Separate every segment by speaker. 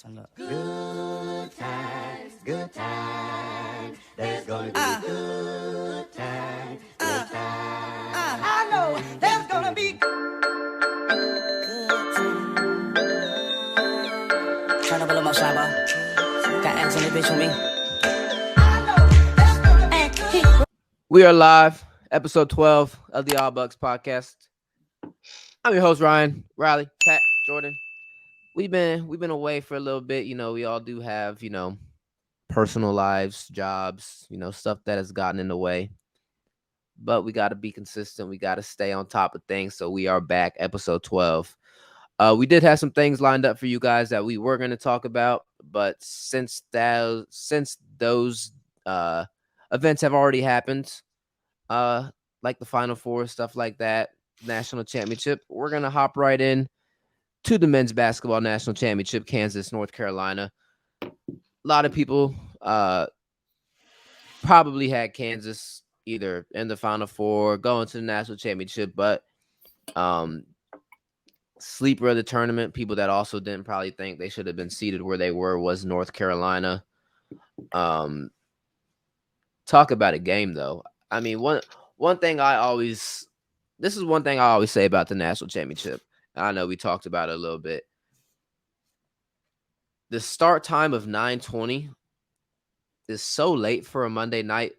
Speaker 1: Turn up.
Speaker 2: Good times, good times. There's gonna be good times, good times. I know there's gonna be good times.
Speaker 1: Turn up a little more, Shabba. Got Allison and bitch with me.
Speaker 2: I know there's gonna be good.
Speaker 3: We are live, episode 12 of the All Bucks podcast. I'm your host, Ryan, Riley, Pat, Jordan. We've been away for a little bit. You know, we all do have, personal lives, jobs, stuff that has gotten in the way. But we got to be consistent. We got to stay on top of things. So we are back, episode 12. We did have some things lined up for you guys that we were going to talk about, but since those events have already happened, like the Final Four, stuff like that, national championship, we're gonna hop right in to the men's basketball national championship, Kansas, North Carolina. A lot of people probably had Kansas either in the Final Four, going to the national championship, but sleeper of the tournament, people that also didn't probably think they should have been seated where they were, was North Carolina. Talk about a game though. I mean, one thing I always say about the national championship. I know we talked about it a little bit. The start time of 9:20 is so late for a Monday night,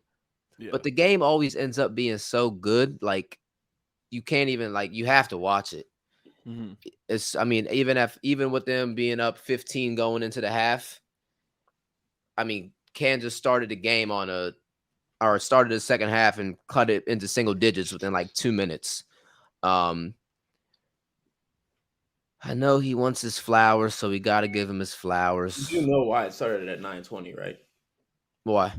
Speaker 3: but the game always ends up being so good. Like you can't even you have to watch it.
Speaker 4: Mm-hmm.
Speaker 3: Even with them being up 15 going into the half, I mean, Kansas started the game started the second half and cut it into single digits within 2 minutes. I know he wants his flowers, so we got to give him his flowers.
Speaker 4: You know why it started at 9:20, right?
Speaker 3: Why?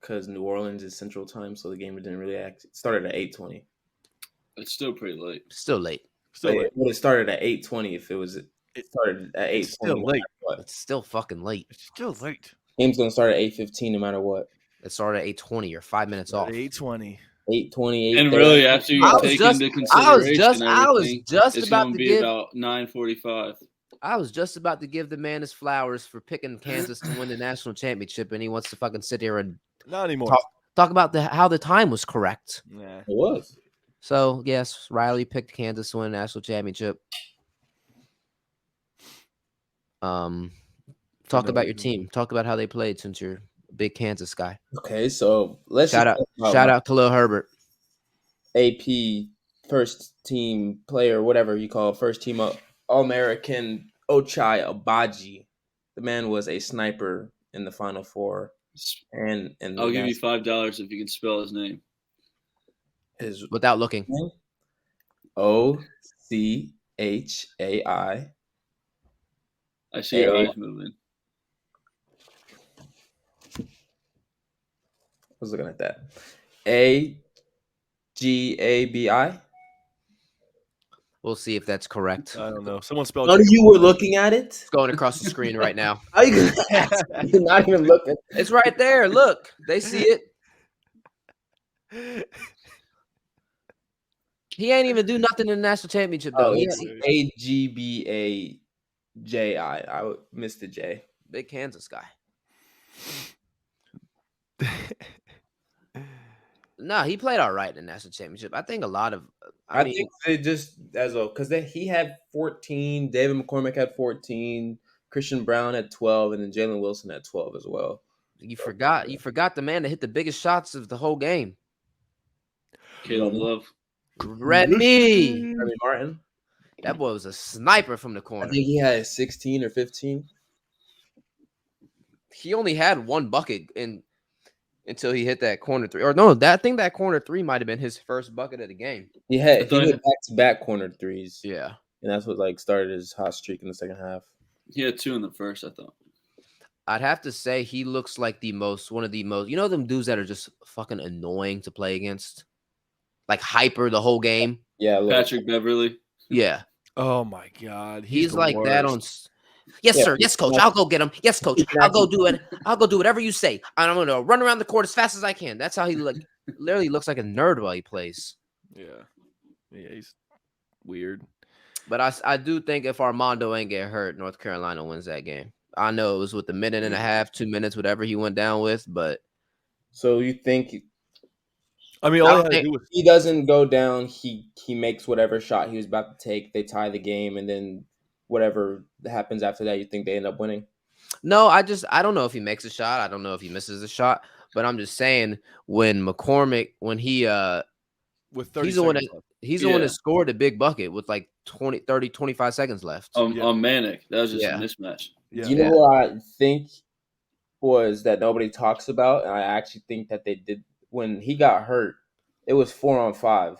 Speaker 4: Because New Orleans is Central Time, so the game didn't really it started at 8:20.
Speaker 5: It's still pretty late.
Speaker 3: Still late.
Speaker 4: It started at 8:20. If it started at 8:20,
Speaker 6: still late.
Speaker 3: It's still fucking late.
Speaker 6: It's still late.
Speaker 4: Game's gonna start at 8:15 no matter what.
Speaker 3: It started at 8:20 or 5 minutes off.
Speaker 6: 8:20.
Speaker 4: 8:20.
Speaker 5: And really, after you take into consideration everything, it's going to be about 9:45.
Speaker 3: I was just about to give the man his flowers for picking Kansas to win the national championship, and he wants to fucking sit here and
Speaker 6: Not anymore.
Speaker 3: talk about how the time was correct.
Speaker 6: Yeah.
Speaker 4: It was.
Speaker 3: So, yes, Riley picked Kansas to win the national championship. Talk about your team. Talk about how they played since you're a big Kansas guy.
Speaker 4: Okay, so let's
Speaker 3: Shout out to Lil Herbert.
Speaker 4: AP first team player, whatever you call it, first team All-American Ochai Agbaji. The man was a sniper in the Final Four. And
Speaker 5: I'll give you $5 if you can spell his name.
Speaker 3: Without looking.
Speaker 4: Ochai.
Speaker 5: I see your eyes moving.
Speaker 4: I was looking at that. Agabi.
Speaker 3: We'll see if that's correct.
Speaker 6: I don't know. Someone spelled
Speaker 4: None of you were looking at it?
Speaker 3: It's going across the screen right now.
Speaker 4: How you gonna ask? You're not even looking.
Speaker 3: It's right there. Look, they see it. He ain't even do nothing in the national championship though.
Speaker 4: It's Agbaji. I missed the J.
Speaker 3: Big Kansas guy. No, he played all right in the national championship. I think a lot of.
Speaker 4: I think they just because he had 14. David McCormick had 14. Christian Brown had 12, and then Jalen Wilson had 12 as well.
Speaker 3: You forgot the man that hit the biggest shots of the whole game.
Speaker 5: Caleb Love.
Speaker 3: Remy
Speaker 4: Martin.
Speaker 3: That boy was a sniper from the corner.
Speaker 4: I think he had 16 or 15.
Speaker 3: He only had one bucket until he hit that corner three. Or no, I think that corner three might have been his first bucket of the game.
Speaker 4: He hit back-to-back corner threes.
Speaker 3: Yeah.
Speaker 4: And that's what started his hot streak in the second half.
Speaker 5: He had 2 in the first, I thought.
Speaker 3: I'd have to say he looks like one of the most, them dudes that are just fucking annoying to play against? Like hyper the whole game.
Speaker 4: Yeah.
Speaker 5: Patrick Beverly.
Speaker 3: Yeah.
Speaker 6: Oh my God.
Speaker 3: He's like that on. Yes, sir. Yes, coach. I'll go get him. Yes, coach. I'll go do it. I'll go do whatever you say. I'm going to run around the court as fast as I can. That's how he literally looks like a nerd while he plays.
Speaker 6: Yeah. Yeah, he's weird.
Speaker 3: But I do think if Armando ain't get hurt, North Carolina wins that game. I know it was with a minute and a half, 2 minutes, whatever he went down with, but
Speaker 4: So you think?
Speaker 6: I mean, all
Speaker 4: he doesn't go down. He makes whatever shot he was about to take. They tie the game, and then whatever happens after that, you think they end up winning?
Speaker 3: No, I don't know if he makes a shot. I don't know if he misses a shot. But I'm just saying when McCormick, when he
Speaker 6: with 30
Speaker 3: he's the one that scored a big bucket with like 20, 30, 25 seconds left.
Speaker 5: On Manic. That was just a mismatch.
Speaker 4: Yeah. You know what I think was that nobody talks about, and I actually think that they did when he got hurt. It was 4-on-5,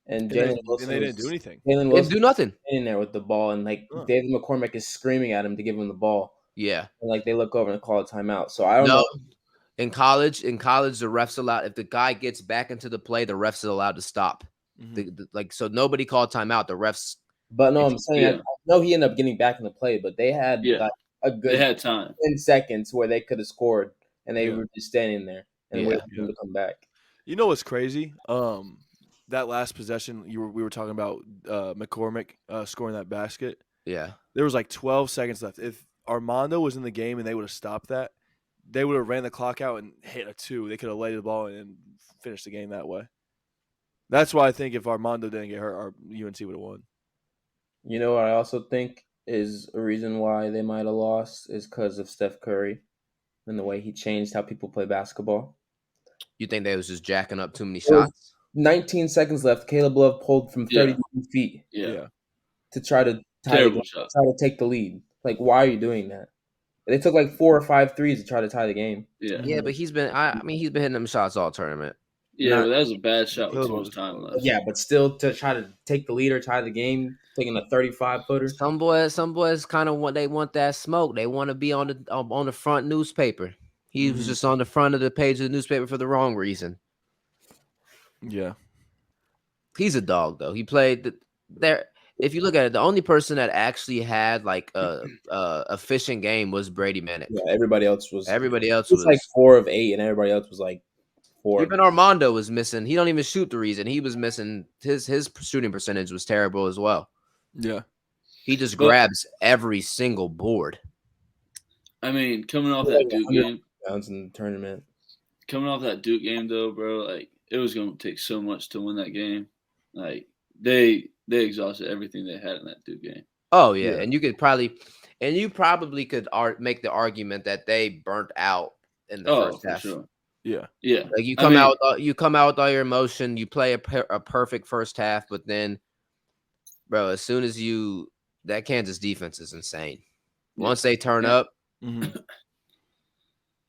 Speaker 4: and Jalen Wilson.
Speaker 6: They didn't do anything.
Speaker 3: Jalen Wilson
Speaker 6: didn't
Speaker 3: do nothing
Speaker 4: in there with the ball, and David McCormick is screaming at him to give him the ball.
Speaker 3: Yeah,
Speaker 4: and they look over and call a timeout. So I don't know.
Speaker 3: In college, the refs allowed if the guy gets back into the play, the refs are allowed to stop.
Speaker 6: Mm-hmm.
Speaker 3: So nobody called timeout. The refs.
Speaker 4: But no, I'm saying I know he ended up getting back in the play, but they had a good.
Speaker 5: They had time
Speaker 4: 10 seconds where they could have scored, and they were just standing there and waiting for him to come back.
Speaker 6: You know what's crazy? That last possession we were talking about McCormick scoring that basket.
Speaker 3: Yeah,
Speaker 6: there was like 12 seconds left. If Armando was in the game and they would have stopped that, they would have ran the clock out and hit a 2. They could have laid the ball and finished the game that way. That's why I think if Armando didn't get hurt, our UNC would have won.
Speaker 4: You know what I also think is a reason why they might have lost is because of Steph Curry and the way he changed how people play basketball.
Speaker 3: You think they was just jacking up too many shots?
Speaker 4: 19 seconds left. Caleb Love pulled from 32 feet.
Speaker 5: Yeah.
Speaker 4: To try to take the lead. Like, why are you doing that? They took like 4 or 5 threes to try to tie the game.
Speaker 3: Yeah, but he's been hitting them shots all tournament.
Speaker 5: Yeah, but that was a bad shot with too much time left.
Speaker 4: Yeah, but still to try to take the lead or tie the game, taking a 35-footer.
Speaker 3: Some boys kind of want that smoke. They want to be on the front newspaper. He was just on the front of the page of the newspaper for the wrong reason.
Speaker 6: Yeah.
Speaker 3: He's a dog though. He played there. If you look at it, the only person that actually had like a efficient game was Brady Manic.
Speaker 4: Yeah, everybody else was
Speaker 3: like
Speaker 4: 4 of 8, and everybody else was like 4.
Speaker 3: Even Armando was missing. He don't even shoot threes, and he was missing. His shooting percentage was terrible as well.
Speaker 6: Yeah,
Speaker 3: he just grabs every single board.
Speaker 5: I mean, coming off that Duke game,
Speaker 4: in the tournament.
Speaker 5: Coming off that Duke game though, bro, like it was going to take so much to win that game. Like they exhausted everything they had in that Duke game.
Speaker 3: Oh yeah, and you probably could make the argument that they burnt out in the first half.
Speaker 5: Sure.
Speaker 6: Yeah.
Speaker 3: Like you come out with all your emotion, you play a perfect first half, but then, bro, as soon as that Kansas defense is insane. Once they turn up,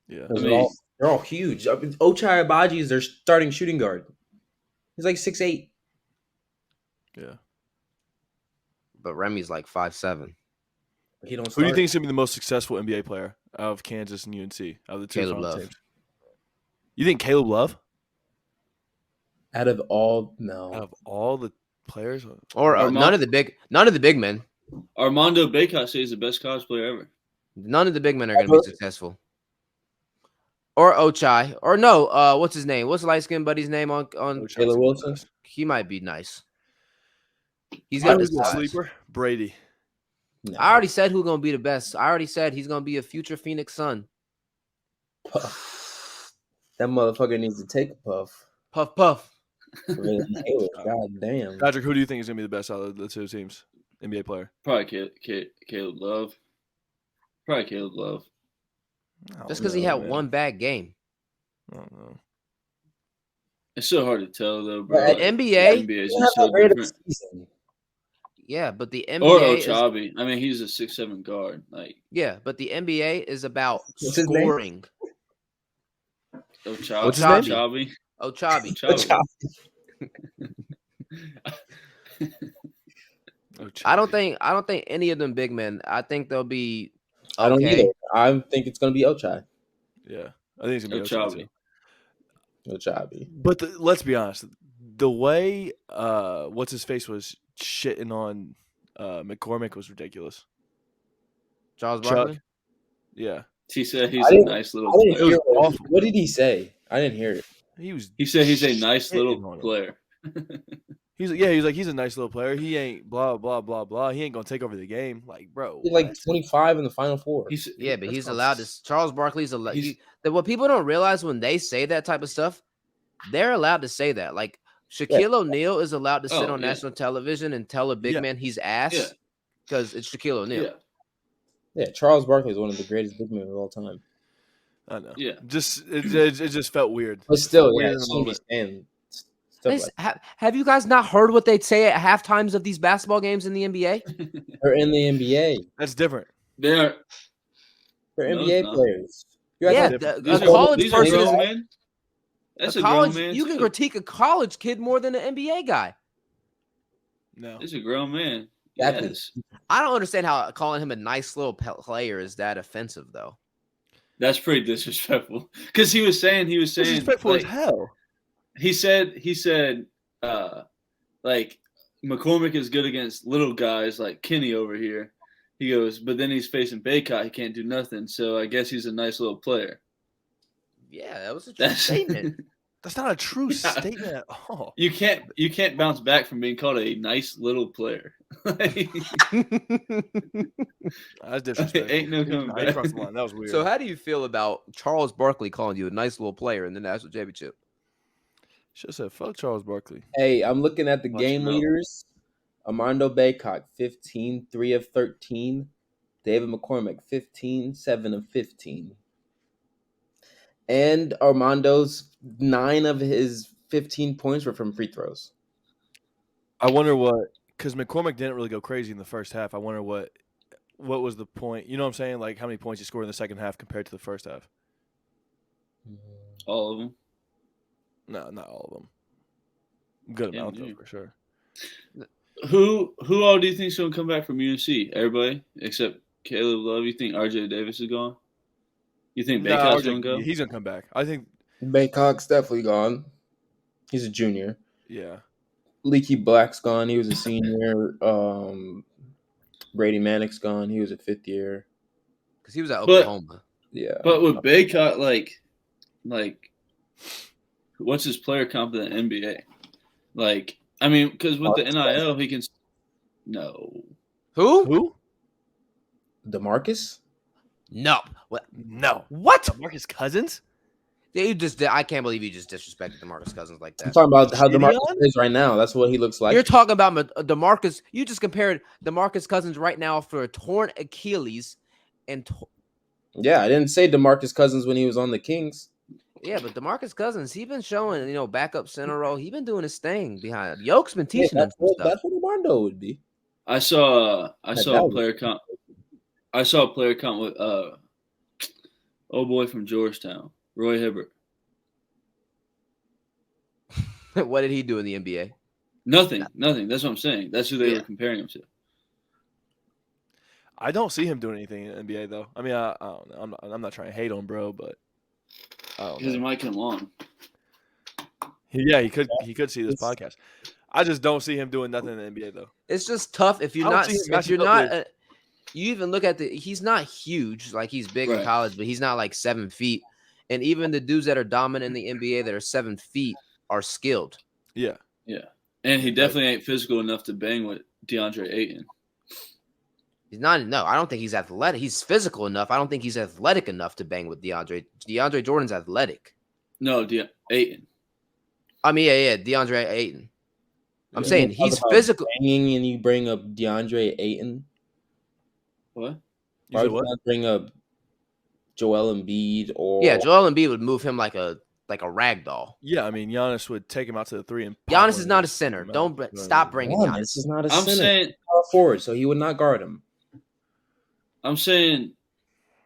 Speaker 6: yeah,
Speaker 4: they're all huge. I mean, Ochai Agbaji is their starting shooting guard. He's like 6'8".
Speaker 6: Yeah.
Speaker 3: But Remy's like 5'7".
Speaker 4: He don't.
Speaker 6: Who do you think is gonna be the most successful NBA player out of Kansas and UNC? Out of the two
Speaker 3: Caleb Love.
Speaker 6: teams? You think Caleb Love?
Speaker 4: Out of all
Speaker 6: the players,
Speaker 3: or none of the big men.
Speaker 5: Armando Bacot says he's the best college player ever.
Speaker 3: None of the big men are going to be successful. Or Ochai, or no, what's his name? What's light skinned buddy's name on
Speaker 4: Taylor Wilson?
Speaker 3: He might be nice. He's got this
Speaker 6: sleeper. Brady.
Speaker 3: No. I already said who's going to be the best. I already said he's going to be a future Phoenix Sun.
Speaker 4: That motherfucker needs to take a puff.
Speaker 3: Puff.
Speaker 4: God damn.
Speaker 6: Patrick, who do you think is going to be the best out of the two teams? NBA player?
Speaker 5: Probably Caleb Love. Probably Caleb Love.
Speaker 3: Just because he had one bad game.
Speaker 6: I don't know.
Speaker 5: It's so hard to tell, though, bro.
Speaker 3: The NBA
Speaker 5: is just so different.
Speaker 3: Yeah, but the NBA
Speaker 5: or Ochabi. I mean, he's a 6'7" guard. Like,
Speaker 3: yeah, but the NBA is about scoring.
Speaker 5: Ochabi.
Speaker 3: I don't think any of them big men. I think they'll be. Okay.
Speaker 4: I don't either. I think it's going to be Ochai.
Speaker 6: Yeah, I think it's going to be
Speaker 4: Ochabi.
Speaker 6: But let's be honest. The way what's his face was shitting on McCormick was ridiculous.
Speaker 3: Charles Barkley?
Speaker 6: Yeah.
Speaker 5: He said he's a nice little player.
Speaker 4: It was awful. What did he say? I didn't hear it.
Speaker 5: He said he's a nice little player.
Speaker 6: He He's a nice little player. He ain't blah blah blah blah. He ain't gonna take over the game. Like, bro,
Speaker 4: He's like
Speaker 6: what?
Speaker 4: 25 in the Final Four.
Speaker 3: But
Speaker 6: That's
Speaker 3: he's
Speaker 6: not
Speaker 3: allowed
Speaker 6: s-
Speaker 3: to. Charles Barkley's allowed.
Speaker 5: he's-
Speaker 3: What people don't realize when they say that type of stuff, they're allowed to say that. Like Shaquille O'Neal is allowed to sit
Speaker 5: Oh,
Speaker 3: on
Speaker 5: yeah.
Speaker 3: national television and tell a big
Speaker 6: Yeah.
Speaker 3: man he's ass
Speaker 5: Yeah.
Speaker 3: because it's Shaquille O'Neal.
Speaker 5: Yeah.
Speaker 4: Yeah, Charles Barkley is one of the greatest big men of all time.
Speaker 6: I know.
Speaker 5: Yeah.
Speaker 6: Just it just felt weird.
Speaker 4: But
Speaker 6: It
Speaker 4: still,
Speaker 6: felt
Speaker 4: yeah,
Speaker 6: weird in the
Speaker 4: shouldn't be
Speaker 6: moment.
Speaker 4: saying stuff like
Speaker 3: Have you guys not heard what they'd say at half times of these basketball games in the NBA?
Speaker 4: they're in the NBA.
Speaker 6: That's different.
Speaker 5: They're
Speaker 4: They're
Speaker 5: No,
Speaker 4: NBA
Speaker 5: it's not.
Speaker 4: players.
Speaker 3: Yeah,
Speaker 6: different.
Speaker 3: a college
Speaker 5: these are
Speaker 3: person
Speaker 5: grown
Speaker 3: is
Speaker 5: men. That's a
Speaker 3: college.
Speaker 5: grown man.
Speaker 3: You can
Speaker 5: too.
Speaker 3: critique a college kid more than an NBA guy.
Speaker 6: No.
Speaker 5: It's a grown man.
Speaker 4: Exactly.
Speaker 5: Yes.
Speaker 3: I don't understand how calling him a nice little player is that offensive, though.
Speaker 5: That's pretty disrespectful. Because he was saying
Speaker 6: Disrespectful as
Speaker 5: like,
Speaker 6: hell.
Speaker 5: he said like McCormick is good against little guys like Kenny over here. He goes, but then he's facing Baycott. He can't do nothing. So I guess he's a nice little player.
Speaker 3: Yeah, that was a true
Speaker 5: That's
Speaker 3: statement.
Speaker 6: That's not a true
Speaker 5: Yeah.
Speaker 6: statement at all.
Speaker 5: You can't bounce back from being called a nice little player.
Speaker 6: That's disrespectful.
Speaker 5: Ain't no coming
Speaker 6: Nah, he
Speaker 5: back.
Speaker 6: crossed the line. That was weird.
Speaker 3: So, how do you feel about Charles Barkley calling you a nice little player in the national championship?
Speaker 6: Should have said fuck Charles Barkley.
Speaker 4: Hey, I'm looking at the
Speaker 5: Watch
Speaker 4: game
Speaker 5: him out.
Speaker 4: leaders. Armando Baycock, 15, 3 of 13. David McCormick, 15, 7 of 15. And Armando's 9 of his 15 points were from free throws.
Speaker 6: I wonder what, because McCormick didn't really go crazy in the first half. I wonder what was the point. You know what I'm saying? Like how many points he scored in the second half compared to the first half.
Speaker 5: All of them.
Speaker 6: No, not all of them. Good
Speaker 5: Yeah,
Speaker 6: amount
Speaker 5: yeah.
Speaker 6: though, for sure.
Speaker 5: Who all do you think is going to come back from UNC? Everybody except Caleb Love. You think RJ Davis is gone? You think
Speaker 6: Nah,
Speaker 5: Baycott's
Speaker 6: RJ
Speaker 5: going to go?
Speaker 6: He's gonna come back. I think.
Speaker 4: Baycock's definitely gone. He's a junior.
Speaker 6: Yeah.
Speaker 4: Leaky Black's gone. He was a senior. Brady Manick's gone. He was a fifth year.
Speaker 3: Because he was at
Speaker 5: But-
Speaker 3: Oklahoma.
Speaker 4: Yeah.
Speaker 5: But with Baycott, like, what's his player comp in the NBA? Like, I mean, because with the NIL, he can. No.
Speaker 3: Who?
Speaker 4: DeMarcus?
Speaker 3: No. What?
Speaker 6: No.
Speaker 3: What?
Speaker 6: Marcus Cousins?
Speaker 3: Yeah, I can't believe you just disrespected DeMarcus Cousins like
Speaker 4: I'm
Speaker 3: that.
Speaker 4: talking about how DeMarcus
Speaker 6: Gideon?
Speaker 4: is right now. That's what he looks like.
Speaker 3: You're talking about DeMarcus. You just compared DeMarcus Cousins right now for a torn Achilles and
Speaker 4: Yeah, I didn't say DeMarcus Cousins when he was on the Kings.
Speaker 3: yeah, but DeMarcus Cousins, he been showing, backup center role. He been doing his thing behind. Yoke's been
Speaker 4: Yeah,
Speaker 3: teaching him some stuff.
Speaker 4: that's what Armando would be.
Speaker 5: I saw
Speaker 4: that
Speaker 5: a
Speaker 4: was-
Speaker 5: player comp. I saw a player comp with old boy from Georgetown, Roy Hibbert.
Speaker 3: What did he do in the NBA?
Speaker 5: Nothing. That's what I'm saying. That's who they
Speaker 3: Yeah.
Speaker 5: were comparing him to.
Speaker 6: I don't see him doing anything in the NBA though. I mean, I don't know. I'm not trying to hate on bro, but I don't
Speaker 5: Because it
Speaker 6: know.
Speaker 5: might come on.
Speaker 6: Yeah, he could see this podcast. I just don't see him doing nothing in the NBA though.
Speaker 3: It's just tough if you're
Speaker 6: I don't
Speaker 3: not.
Speaker 6: see him
Speaker 3: If
Speaker 6: matching
Speaker 3: you're
Speaker 6: up
Speaker 3: not. You even look at he's not huge. Like he's big in
Speaker 5: Right.
Speaker 3: college, but he's not like 7 feet. And even the dudes that are dominant in the NBA that are 7 feet are skilled.
Speaker 6: Yeah.
Speaker 5: Yeah. And he definitely ain't physical enough to bang with DeAndre Ayton.
Speaker 3: He's not. No, I don't think he's athletic. He's physical enough. I don't think he's athletic enough to bang with DeAndre. DeAndre Jordan's athletic.
Speaker 5: No, Ayton.
Speaker 3: I mean, yeah, DeAndre Ayton. I'm
Speaker 4: Yeah.
Speaker 3: saying
Speaker 4: You talk
Speaker 3: he's
Speaker 4: about
Speaker 3: physical.
Speaker 4: Banging and you bring up DeAndre Ayton.
Speaker 5: What?
Speaker 6: You
Speaker 4: Why
Speaker 6: said
Speaker 4: would you
Speaker 6: what?
Speaker 4: not bring up Joel Embiid or
Speaker 3: Yeah, Joel Embiid would move him like a rag doll.
Speaker 6: Yeah, I mean Giannis would take him out to the 3 and pop
Speaker 3: Giannis
Speaker 6: one
Speaker 3: is not a
Speaker 6: and
Speaker 3: center.
Speaker 6: knock him
Speaker 3: Don't
Speaker 6: out. You know what I
Speaker 3: stop
Speaker 6: mean?
Speaker 3: bringing
Speaker 4: Giannis
Speaker 3: Giannis.
Speaker 4: is not a
Speaker 5: I'm
Speaker 4: center.
Speaker 5: saying
Speaker 4: Power forward, so he would not guard him.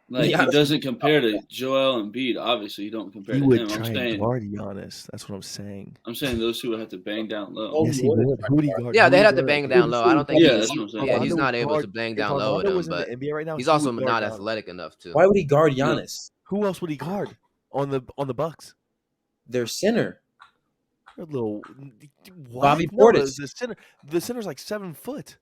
Speaker 5: like
Speaker 4: Yeah.
Speaker 5: he doesn't compare to Joel Embiid. Obviously, you don't compare
Speaker 6: He
Speaker 5: to
Speaker 6: would
Speaker 5: him.
Speaker 6: try and
Speaker 5: saying
Speaker 6: guard Giannis. That's what I'm saying.
Speaker 5: those two would have to bang down low.
Speaker 4: Oh,
Speaker 6: Yes,
Speaker 4: he
Speaker 6: he
Speaker 4: would.
Speaker 6: would. Who would he guard?
Speaker 3: Yeah,
Speaker 6: Who
Speaker 3: they
Speaker 6: would
Speaker 3: have
Speaker 6: he
Speaker 3: to
Speaker 6: guard?
Speaker 3: bang down low. I don't think
Speaker 5: Yeah,
Speaker 3: he's.
Speaker 5: that's what I'm saying.
Speaker 3: Yeah, he's
Speaker 6: Armando
Speaker 3: not
Speaker 6: would
Speaker 3: able
Speaker 6: guard-
Speaker 3: to bang
Speaker 6: if
Speaker 3: down low with
Speaker 6: Armando
Speaker 3: him,
Speaker 6: was in
Speaker 3: but
Speaker 6: the NBA right now,
Speaker 3: he's
Speaker 6: he
Speaker 3: also
Speaker 6: would
Speaker 3: not
Speaker 6: guard Giannis.
Speaker 3: athletic enough to.
Speaker 4: Why would he guard Giannis?
Speaker 6: Who else would he guard on the Bucks?
Speaker 4: Their center.
Speaker 6: A little what?
Speaker 4: Bobby
Speaker 6: No,
Speaker 4: Portis.
Speaker 6: The center's like 7 foot.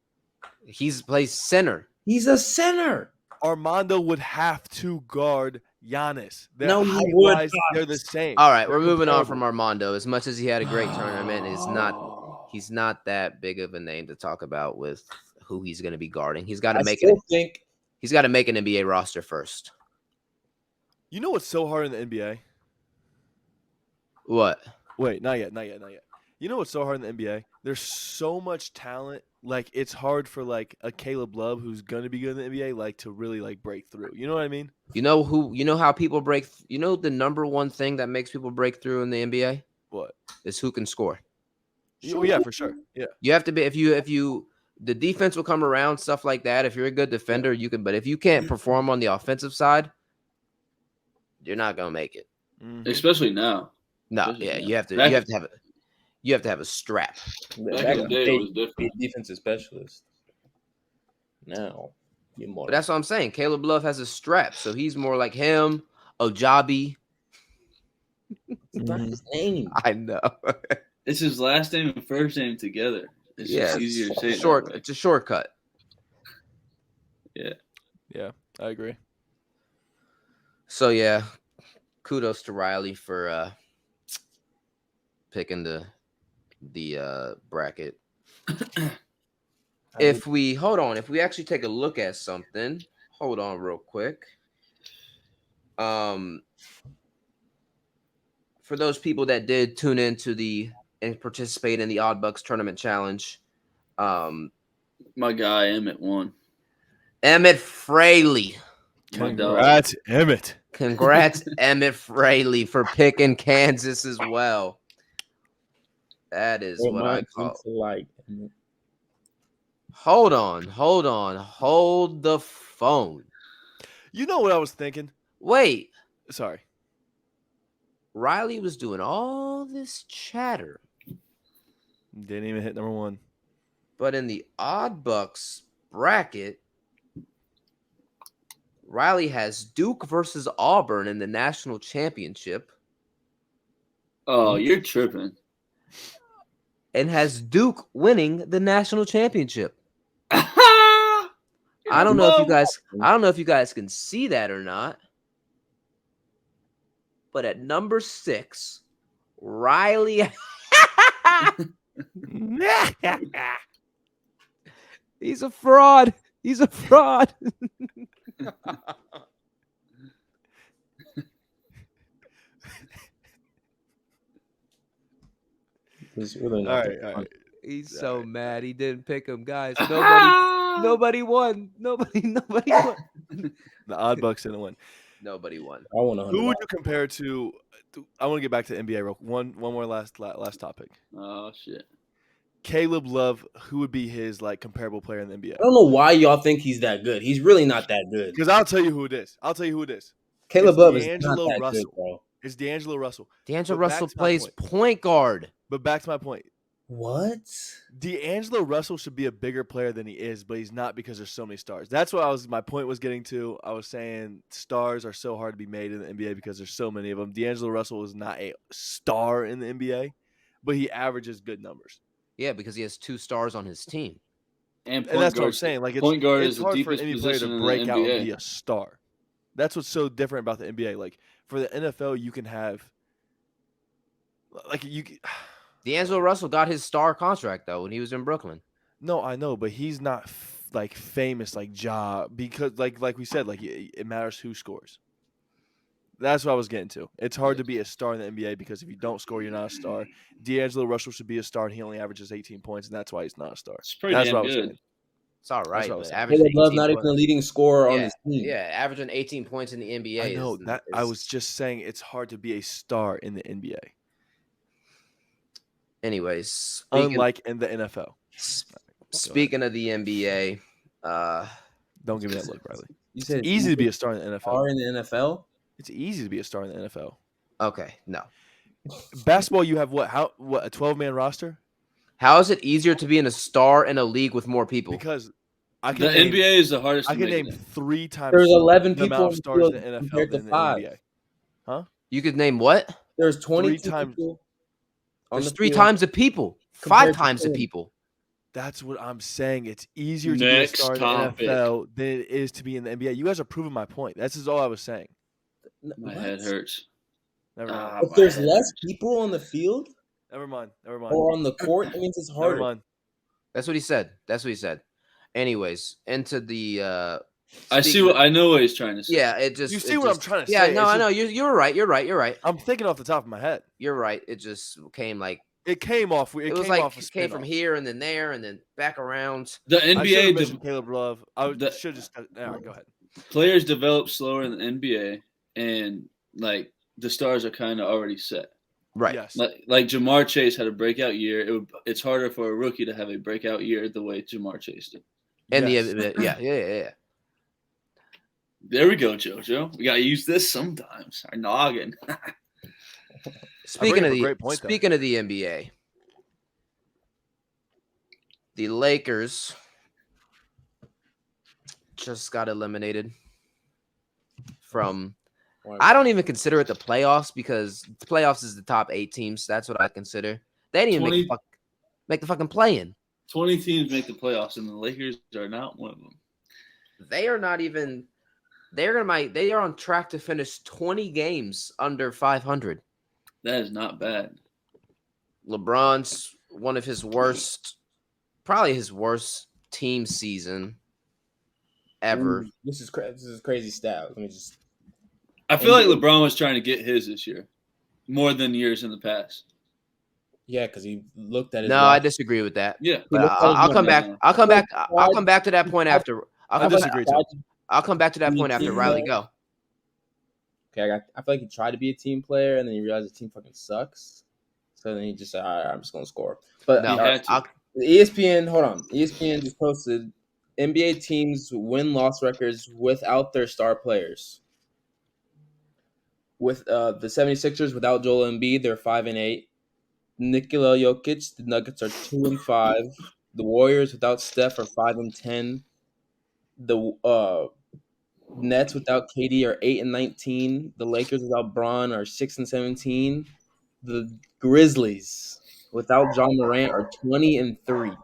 Speaker 3: He's plays center.
Speaker 4: He's a center.
Speaker 6: Armando would have to guard Giannis. They're
Speaker 4: No, he
Speaker 6: height
Speaker 4: would
Speaker 6: wise,
Speaker 4: not.
Speaker 6: they're the same.
Speaker 3: All right, we're
Speaker 6: They're
Speaker 3: moving on
Speaker 6: comparable.
Speaker 3: from Armando. As much as he had a great tournament, he's not that big of a name to talk about with who he's going to be guarding. He's got to
Speaker 4: I
Speaker 3: make
Speaker 4: still
Speaker 3: it.
Speaker 4: think
Speaker 3: He's got to make an NBA roster first.
Speaker 6: You know what's so hard in the NBA?
Speaker 3: What?
Speaker 6: Wait, not yet. You know what's so hard in the NBA? There's so much talent. Like, it's hard for, like, a Caleb Love who's going to be good in the NBA, like, to really, like, break through. You know what I mean?
Speaker 3: You know how people break. You know the number one thing that makes people break through in the NBA
Speaker 6: What?
Speaker 3: is who can score.
Speaker 6: Oh, yeah, for sure. Yeah.
Speaker 3: You have to be if you the defense will come around, stuff like that. If you're a good defender, you can. But if you can't perform on the offensive side, you're not gonna make it.
Speaker 6: Mhm.
Speaker 5: Especially now.
Speaker 3: No,
Speaker 5: Especially
Speaker 3: yeah,
Speaker 5: now.
Speaker 3: you have to have a strap.
Speaker 5: Back in the day, it was
Speaker 4: be a
Speaker 5: different.
Speaker 4: defensive specialist. Now you're more.
Speaker 3: But that's what I'm saying. Caleb Love has a strap, so he's more like him, Ojabi.
Speaker 4: It's not his name.
Speaker 3: I know.
Speaker 5: It's his last name and first name together. It's just easier to say it that way.
Speaker 3: It's a shortcut.
Speaker 6: Yeah, I agree.
Speaker 3: So yeah, kudos to Riley for picking the bracket. If we actually take a look at something, hold on real quick. For those people that did tune into and participate in the Odd Bucks Tournament Challenge,
Speaker 5: My guy Emmett won.
Speaker 3: Emmett Fraley.
Speaker 5: My dog.
Speaker 6: Congrats, Emmett.
Speaker 3: Congrats, Emmett Fraley, for picking Kansas as well. That is what I call. Hold on. Hold the phone.
Speaker 6: You know what I was thinking?
Speaker 3: Wait.
Speaker 6: Sorry.
Speaker 3: Riley was doing all this chatter,
Speaker 6: Didn't even hit number one.
Speaker 3: but in the Odd Bucks bracket, Riley has Duke versus Auburn in the national championship
Speaker 5: Oh, you're tripping.
Speaker 3: and has Duke winning the national championship.
Speaker 5: I
Speaker 3: I don't know if you guys can see that or not. But at number 6, Riley He's a fraud.
Speaker 4: It's really
Speaker 6: All
Speaker 4: not
Speaker 6: right.
Speaker 3: He's so mad he didn't pick him, guys. Nobody won. Nobody won.
Speaker 6: The Odd Bucks didn't win.
Speaker 3: Nobody won.
Speaker 4: I want to.
Speaker 6: Who would you compare to? I want to get back to NBA real. One more last topic.
Speaker 5: Oh shit.
Speaker 6: Caleb Love, who would be his like comparable player in the NBA?
Speaker 4: I don't know why y'all think he's that good. He's really not that good.
Speaker 6: Because I'll tell you who it is.
Speaker 4: Caleb
Speaker 6: It's
Speaker 4: Love is not
Speaker 6: D'Angelo
Speaker 4: that
Speaker 6: Russell.
Speaker 4: good, bro.
Speaker 6: It's D'Angelo Russell.
Speaker 3: D'Angelo
Speaker 6: But back
Speaker 3: Russell
Speaker 6: to my
Speaker 3: plays
Speaker 6: point.
Speaker 3: point guard.
Speaker 6: But back to my point.
Speaker 4: What?
Speaker 6: D'Angelo Russell should be a bigger player than he is, but he's not because there's so many stars. That's what my point was getting to. I was saying stars are so hard to be made in the NBA because there's so many of them. D'Angelo Russell is not a star in the NBA, but he averages good numbers.
Speaker 3: Yeah, because he has 2 stars on his team.
Speaker 5: And
Speaker 6: And that's what I'm saying. Like
Speaker 5: point guard
Speaker 6: it's
Speaker 5: is the
Speaker 6: hard for
Speaker 5: deepest
Speaker 6: any player
Speaker 5: position
Speaker 6: to
Speaker 5: in
Speaker 6: break
Speaker 5: the
Speaker 6: out and
Speaker 5: NBA.
Speaker 6: be a star. That's what's so different about the NBA. Like for the NFL, you can have
Speaker 3: D'Angelo Russell got his star contract though when he was in Brooklyn.
Speaker 6: No, I know, but he's not like famous like Ja because like we said, like it matters who scores. That's what I was getting to. It's hard to be a star in the NBA because if you don't score, you're not a star. D'Angelo Russell should be a star, and he only averages 18 points, and that's why he's not a star.
Speaker 5: It's pretty
Speaker 6: That's
Speaker 5: damn
Speaker 6: what I was
Speaker 5: good.
Speaker 6: saying.
Speaker 3: It's all right,
Speaker 6: what I
Speaker 3: but
Speaker 6: was saying.
Speaker 3: averaging
Speaker 4: Caleb Love
Speaker 3: 18
Speaker 4: not even the leading scorer on his team.
Speaker 3: Yeah, averaging 18 points in the NBA.
Speaker 6: I know that. I was just saying it's hard to be a star in the NBA,
Speaker 3: Anyways,
Speaker 6: unlike in the NFL.
Speaker 3: speaking of the NBA,
Speaker 6: Don't give me that look, Riley.
Speaker 4: You said
Speaker 6: It's easy to be a star in the NFL.
Speaker 4: Are in the NFL?
Speaker 6: It's easy to be a star in the NFL.
Speaker 3: okay, no.
Speaker 6: Basketball, you have what a 12-man roster?
Speaker 3: How is it easier to be in a star in a league with more people?
Speaker 6: Because I
Speaker 5: The
Speaker 6: can name,
Speaker 5: NBA is the hardest.
Speaker 6: I
Speaker 5: to
Speaker 6: can
Speaker 5: make
Speaker 6: name
Speaker 5: it in.
Speaker 6: 3 times
Speaker 4: There's 11
Speaker 6: the
Speaker 4: people
Speaker 6: amount
Speaker 4: on
Speaker 6: of
Speaker 4: the
Speaker 6: stars
Speaker 4: field
Speaker 6: in the NFL
Speaker 4: compared to
Speaker 6: than in
Speaker 4: 5.
Speaker 6: the NBA.
Speaker 3: You could name what?
Speaker 4: There's 22
Speaker 6: 3 times-
Speaker 4: people on
Speaker 3: There's
Speaker 4: the
Speaker 3: 3
Speaker 4: field.
Speaker 3: times the people,
Speaker 4: compared
Speaker 3: 5
Speaker 4: to
Speaker 3: times the
Speaker 4: 10.
Speaker 3: people.
Speaker 6: That's what I'm saying. It's easier to
Speaker 5: Next
Speaker 6: be a star
Speaker 5: topic.
Speaker 6: in the NFL than it is to be in the NBA. You guys are proving my point. That's just all I was saying.
Speaker 5: My
Speaker 4: What?
Speaker 5: head hurts.
Speaker 6: Never mind.
Speaker 4: If there's less people on the field,
Speaker 6: Never mind.
Speaker 4: Or on the court, it means it's
Speaker 6: Never
Speaker 4: harder.
Speaker 6: mind.
Speaker 3: That's what he said. Anyways, into the
Speaker 5: I know what he's trying to say.
Speaker 3: Yeah, it just
Speaker 6: You see
Speaker 3: it
Speaker 6: what I'm
Speaker 3: just-
Speaker 6: trying to
Speaker 3: Yeah,
Speaker 6: say?
Speaker 3: no,
Speaker 6: It's
Speaker 3: I know.
Speaker 6: just-
Speaker 3: You're right.
Speaker 6: I'm thinking off the top of my head.
Speaker 3: You're right. It just came like
Speaker 6: It came off. It
Speaker 3: it was
Speaker 6: came
Speaker 3: like
Speaker 6: off a
Speaker 3: it came from
Speaker 6: spin-off.
Speaker 3: here and then there and then back around.
Speaker 5: The
Speaker 6: I should
Speaker 5: NBA
Speaker 6: have mentioned Caleb Love. I
Speaker 5: the-
Speaker 6: should just. All right, go ahead.
Speaker 5: players develop slower in the NBA, and like the stars are kind of already set.
Speaker 3: Right.
Speaker 6: Yes.
Speaker 5: Like Jamar Chase had a breakout year. It's harder for a rookie to have a breakout year the way Jamar Chase did.
Speaker 3: And
Speaker 6: Yes.
Speaker 3: yeah.
Speaker 5: There we go, JoJo. We gotta use this sometimes. Our noggin.
Speaker 3: Speaking
Speaker 6: up
Speaker 3: of
Speaker 6: a
Speaker 3: the
Speaker 6: great point, though.
Speaker 3: speaking of the NBA, the Lakers just got eliminated from. I don't even consider it the playoffs because the playoffs is the top 8 teams. That's what I consider. They didn't even make the fucking play-in.
Speaker 5: 20 teams make the playoffs, and the Lakers are not one of them.
Speaker 3: They are not even. They are on track to finish 20 games under 500.
Speaker 5: That is not bad.
Speaker 3: LeBron's one of his worst, probably his worst team season ever.
Speaker 4: This is crazy stat. Let me just.
Speaker 5: I feel like LeBron was trying to get his this year, more than years in the past.
Speaker 4: Yeah, because he looked at his.
Speaker 3: No, I disagree with that.
Speaker 5: Yeah,
Speaker 3: But
Speaker 4: looked at
Speaker 3: I'll
Speaker 4: his
Speaker 3: come
Speaker 4: numbers.
Speaker 3: back. I'll come back to that point after.
Speaker 6: I disagree too.
Speaker 3: I'll come back to that point after Riley go.
Speaker 4: Okay, I feel like he tried to be a team player, and then he realized the team fucking sucks. So then he just said, "All right, I'm just gonna score." But
Speaker 3: No,
Speaker 5: He had to.
Speaker 3: I'll-
Speaker 4: ESPN, hold on. ESPN just posted NBA teams win-loss records without their star players. With the 76ers without Joel Embiid, they're 5-8. Nikola Jokic, the Nuggets are 2-5. The Warriors without Steph are 5-10. The Nets without KD are 8-19. The Lakers without Braun are 6-17. The Grizzlies without John Morant are 20-3.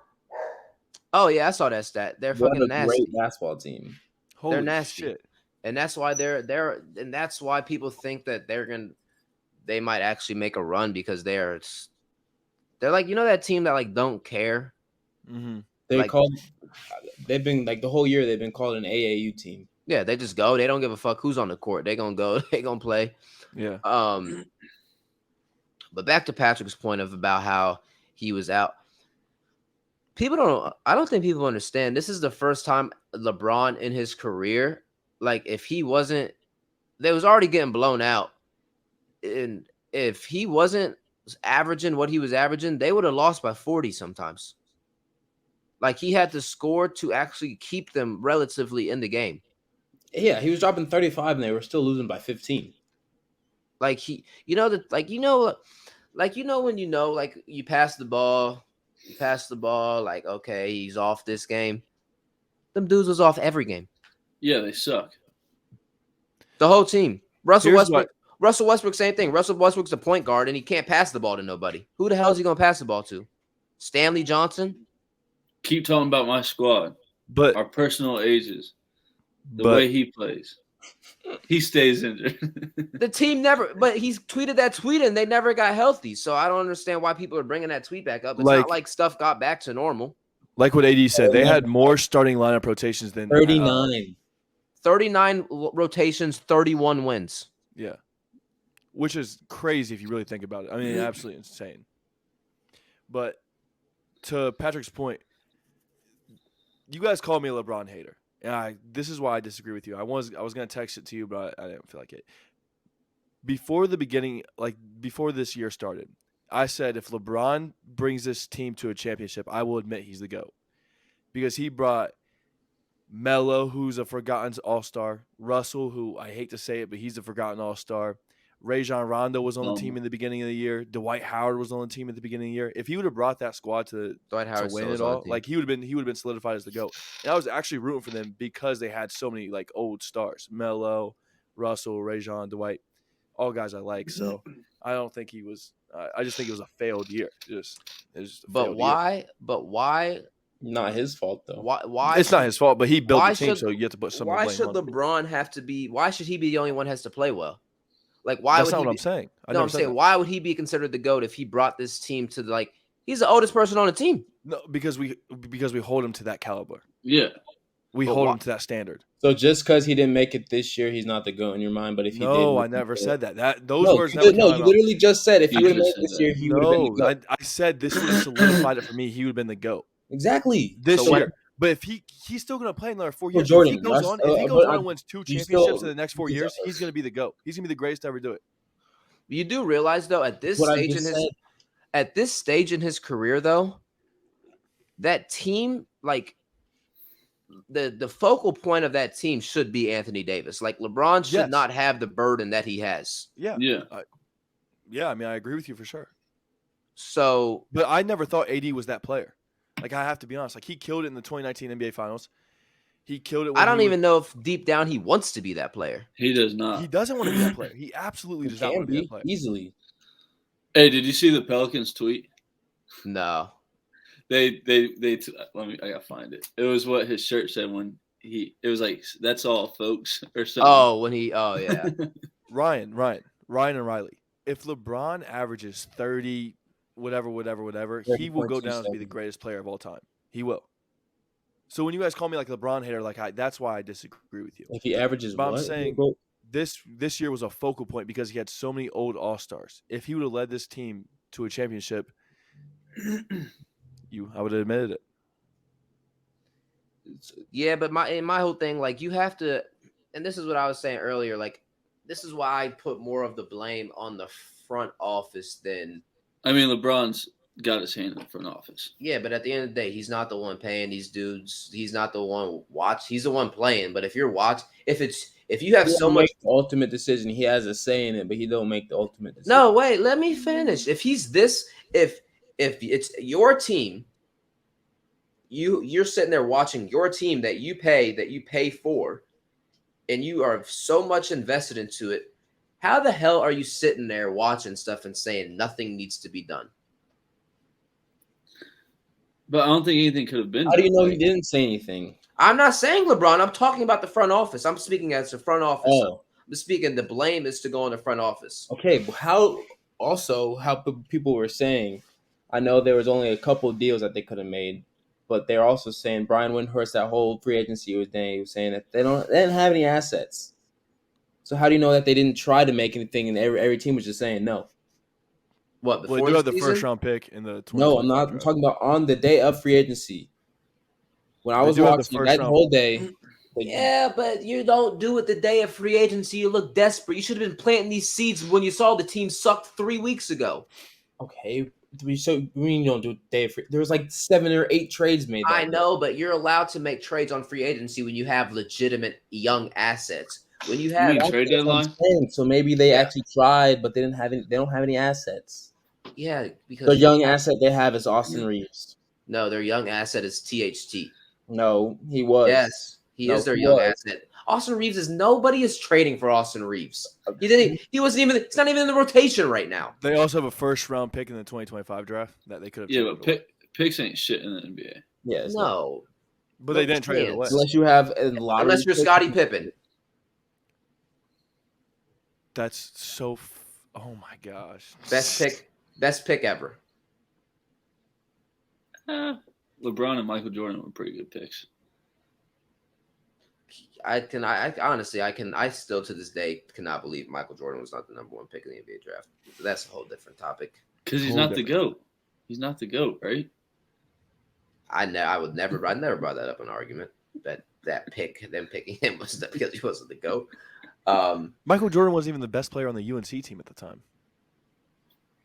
Speaker 3: Oh yeah, I saw that stat. They're
Speaker 4: What
Speaker 3: fucking
Speaker 4: a
Speaker 3: nasty.
Speaker 4: great basketball team.
Speaker 6: Holy
Speaker 3: nasty.
Speaker 6: shit.
Speaker 3: And that's why and that's why people think that they might actually make a run because they're like, you know, that team that like don't care.
Speaker 6: Mm-hmm.
Speaker 4: They've been like the whole year they've been called an AAU team.
Speaker 3: Yeah, they just go. They don't give a fuck who's on the court. They gonna go. They gonna play.
Speaker 6: Yeah.
Speaker 3: But back to Patrick's point about how he was out. I don't think people understand. This is the first time LeBron in his career, like if he wasn't, they was already getting blown out. And if he wasn't averaging what he was averaging, they would have lost by 40 sometimes. Like he had to score to actually keep them relatively in the game.
Speaker 4: Yeah, he was dropping 35 and they were still losing by 15.
Speaker 3: Like when you pass the ball, like, okay, he's off this game. Them dudes was off every game.
Speaker 5: Yeah, they suck.
Speaker 3: The whole team. Russell
Speaker 6: Here's
Speaker 3: Westbrook, same thing. Russell Westbrook's a point guard and he can't pass the ball to nobody. Who the hell is he gonna pass the ball to? Stanley Johnson?
Speaker 5: Keep talking about my squad.
Speaker 6: But
Speaker 5: Our personal ages. The way he plays. He stays injured.
Speaker 3: The team but he's tweeted that tweet and they never got healthy. So I don't understand why people are bringing that tweet back up. It's not like stuff got back to normal.
Speaker 6: like what AD said, they had more starting lineup rotations than
Speaker 4: 39.
Speaker 3: 39 rotations, 31 wins.
Speaker 6: Yeah. Which is crazy if you really think about it. I mean, absolutely insane. But to Patrick's point, you guys call me a LeBron hater. And this is why I disagree with you. I was going to text it to you, but I didn't feel like it. Before this year started, I said if LeBron brings this team to a championship, I will admit he's the GOAT. Because he brought Melo, who's a forgotten all-star. Russell, who I hate to say it, but he's a forgotten all-star. Rajon Rondo was on the team in the beginning of the year. Dwight Howard was on the team at the beginning of the year. If he would have brought that squad to win it all, like he would have been solidified as the GOAT. And I was actually rooting for them because they had so many like old stars: Melo, Russell, Rajon, Dwight, all guys I like. So I don't think he was. I just think it was a failed year.
Speaker 3: But why?
Speaker 4: Not his fault though.
Speaker 3: Why?
Speaker 6: It's not his fault, but he built the team, so you have to put some blame
Speaker 3: Why should
Speaker 6: on him.
Speaker 3: LeBron have to be? Why should he be the only one who has to play well? Like, why
Speaker 6: That's
Speaker 3: would
Speaker 6: not
Speaker 3: he
Speaker 6: what I'm
Speaker 3: be-
Speaker 6: saying.
Speaker 3: No, I'm saying, why would he be considered the GOAT if he brought this team to he's the oldest person on the team.
Speaker 6: No, because we hold him to that caliber.
Speaker 5: Yeah.
Speaker 6: We
Speaker 3: But
Speaker 6: hold
Speaker 3: why-
Speaker 6: him to that standard.
Speaker 4: So just because he didn't make it this year, he's not the GOAT in your mind. But if he did,
Speaker 6: No, I
Speaker 4: he'd be
Speaker 6: never
Speaker 4: the
Speaker 6: said
Speaker 4: GOAT.
Speaker 6: that. Those
Speaker 4: No,
Speaker 6: words
Speaker 4: you
Speaker 6: never
Speaker 4: did,
Speaker 6: came
Speaker 4: no,
Speaker 6: out of
Speaker 4: you
Speaker 6: my mouth.
Speaker 4: literally just said if he
Speaker 5: You
Speaker 4: would have made
Speaker 5: just
Speaker 4: it this
Speaker 5: said
Speaker 4: year, he would have been the
Speaker 6: No,
Speaker 4: GOAT.
Speaker 6: I said this would have solidified it for me. He would have been the GOAT
Speaker 4: Exactly.
Speaker 6: this
Speaker 3: So what-
Speaker 6: year. But if he's still going to play another 4
Speaker 4: Well,
Speaker 6: years.
Speaker 4: Jordan,
Speaker 6: if he goes
Speaker 4: that's-
Speaker 6: on, if he
Speaker 4: but
Speaker 6: goes on
Speaker 4: I-
Speaker 6: and wins 2
Speaker 4: you
Speaker 6: championships
Speaker 4: still-
Speaker 6: in the next 4 years, he's going to be the GOAT. He's going to be the greatest to ever do it.
Speaker 3: You do realize though, at this
Speaker 4: What I
Speaker 3: stage
Speaker 4: just
Speaker 3: in
Speaker 4: said.
Speaker 3: his career, though, that team, like the focal point of that team should be Anthony Davis. Like LeBron should
Speaker 6: Yes.
Speaker 3: not have the burden that he has.
Speaker 6: Yeah.
Speaker 5: Yeah.
Speaker 6: I mean, I agree with you for sure.
Speaker 3: So
Speaker 6: But I never thought AD was that player. Like, I have to be honest. Like, he killed it in the 2019 NBA Finals. He killed it. When
Speaker 3: I don't even know if deep down he wants to be that player.
Speaker 5: He does not.
Speaker 6: He doesn't want to be that player. He absolutely
Speaker 4: He
Speaker 6: does not
Speaker 4: can
Speaker 6: want to be
Speaker 4: be
Speaker 6: that player.
Speaker 4: easily.
Speaker 5: Hey, did you see the Pelicans tweet?
Speaker 3: No.
Speaker 5: I gotta find it. It was what his shirt said when it was like, "That's all, folks," or something.
Speaker 3: Oh yeah.
Speaker 6: Ryan and Riley. If LeBron averages 30, whatever, he will go down to be the
Speaker 4: 30.27.
Speaker 6: greatest player of all time. He will. So when you guys call me like LeBron hater, that's why I disagree with you.
Speaker 4: If he averages
Speaker 6: But I'm
Speaker 4: what?
Speaker 6: saying this year was a focal point because he had so many old All-Stars. If he would have led this team to a championship, I would have admitted it.
Speaker 3: Yeah, but my whole thing, like, you have to, and this is what I was saying earlier, like, this is why I put more of the blame on the front office than
Speaker 5: I mean, LeBron's got his hand in the front office.
Speaker 3: yeah, but at the end of the day, he's not the one paying these dudes. He's not the one he's the one playing. But if you have
Speaker 4: He
Speaker 3: so
Speaker 4: don't
Speaker 3: much
Speaker 4: make the ultimate decision. He has a say in it, but he don't make the ultimate decision.
Speaker 3: No, wait, let me finish. If it's your team, you're sitting there watching your team that you pay for, and you are so much invested into it. How the hell are you sitting there watching stuff and saying nothing needs to be done?
Speaker 5: But I don't think anything could have been.
Speaker 4: How do you
Speaker 5: done.
Speaker 4: know
Speaker 5: Like,
Speaker 4: he didn't say anything?
Speaker 3: I'm not saying LeBron. I'm talking about the front office. I'm speaking as the front office.
Speaker 4: Oh,
Speaker 3: I'm speaking. The blame is to go on the front office.
Speaker 4: okay. But how people were saying, I know there was only a couple deals that they could have made, but they're also saying Brian Windhorst, that whole free agency was saying that they didn't have any assets. So how do you know that they didn't try to make anything and every team was just saying no?
Speaker 3: What?
Speaker 6: Well,
Speaker 3: Before
Speaker 6: they do have the
Speaker 3: season?
Speaker 6: first round pick in the 2025
Speaker 4: No, I'm not. I'm
Speaker 6: draft.
Speaker 4: talking about on the day of free agency. When I
Speaker 6: They
Speaker 4: was
Speaker 6: do have the
Speaker 4: watching
Speaker 6: first
Speaker 4: that
Speaker 6: round
Speaker 4: whole day,
Speaker 3: Yeah, but you don't do it the day of free agency. You look desperate. You should have been planting these seeds when you saw the team sucked 3 weeks ago.
Speaker 4: okay. So we don't do day of free. There was like 7 or 8 trades made.
Speaker 3: I
Speaker 4: that
Speaker 3: know, but you're allowed to make trades on free agency when you have legitimate young assets. When you
Speaker 5: You
Speaker 3: have,
Speaker 5: mean trade
Speaker 4: day. That's what I'm
Speaker 5: deadline?
Speaker 4: saying. So maybe they
Speaker 3: Yeah.
Speaker 4: actually tried, but they didn't have any. They don't have any assets.
Speaker 3: yeah, because
Speaker 4: The young asset they have is Austin Reeves.
Speaker 3: no, their young asset is THT.
Speaker 4: No, he was.
Speaker 3: Yes, he
Speaker 4: No,
Speaker 3: is their
Speaker 4: he
Speaker 3: young
Speaker 4: was.
Speaker 3: asset. Austin Reeves is nobody is trading for Austin Reeves. He didn't. He wasn't even. He's not even in the rotation right now.
Speaker 6: They also have a first round pick in the 2025 draft that they could have.
Speaker 5: Yeah,
Speaker 6: traded
Speaker 5: but
Speaker 6: away.
Speaker 5: picks ain't shit in the NBA.
Speaker 4: Yeah, it's not.
Speaker 3: No,
Speaker 6: But they didn't trade it away.
Speaker 4: Unless you have a lottery.
Speaker 3: unless you're
Speaker 4: pick.
Speaker 3: Scottie Pippen.
Speaker 6: That's so. Oh my gosh.
Speaker 3: Best pick ever.
Speaker 5: LeBron and Michael Jordan were pretty good picks.
Speaker 3: I honestly, I still to this day cannot believe Michael Jordan was not the number 1 pick in the NBA draft. So that's a whole different topic.
Speaker 5: Because he's
Speaker 6: Whole
Speaker 5: not the GOAT. He's not the GOAT, right?
Speaker 3: I never brought that up in an argument. That pick, them picking him was because he wasn't the GOAT.
Speaker 6: Michael Jordan wasn't even the best player on the UNC team at the time.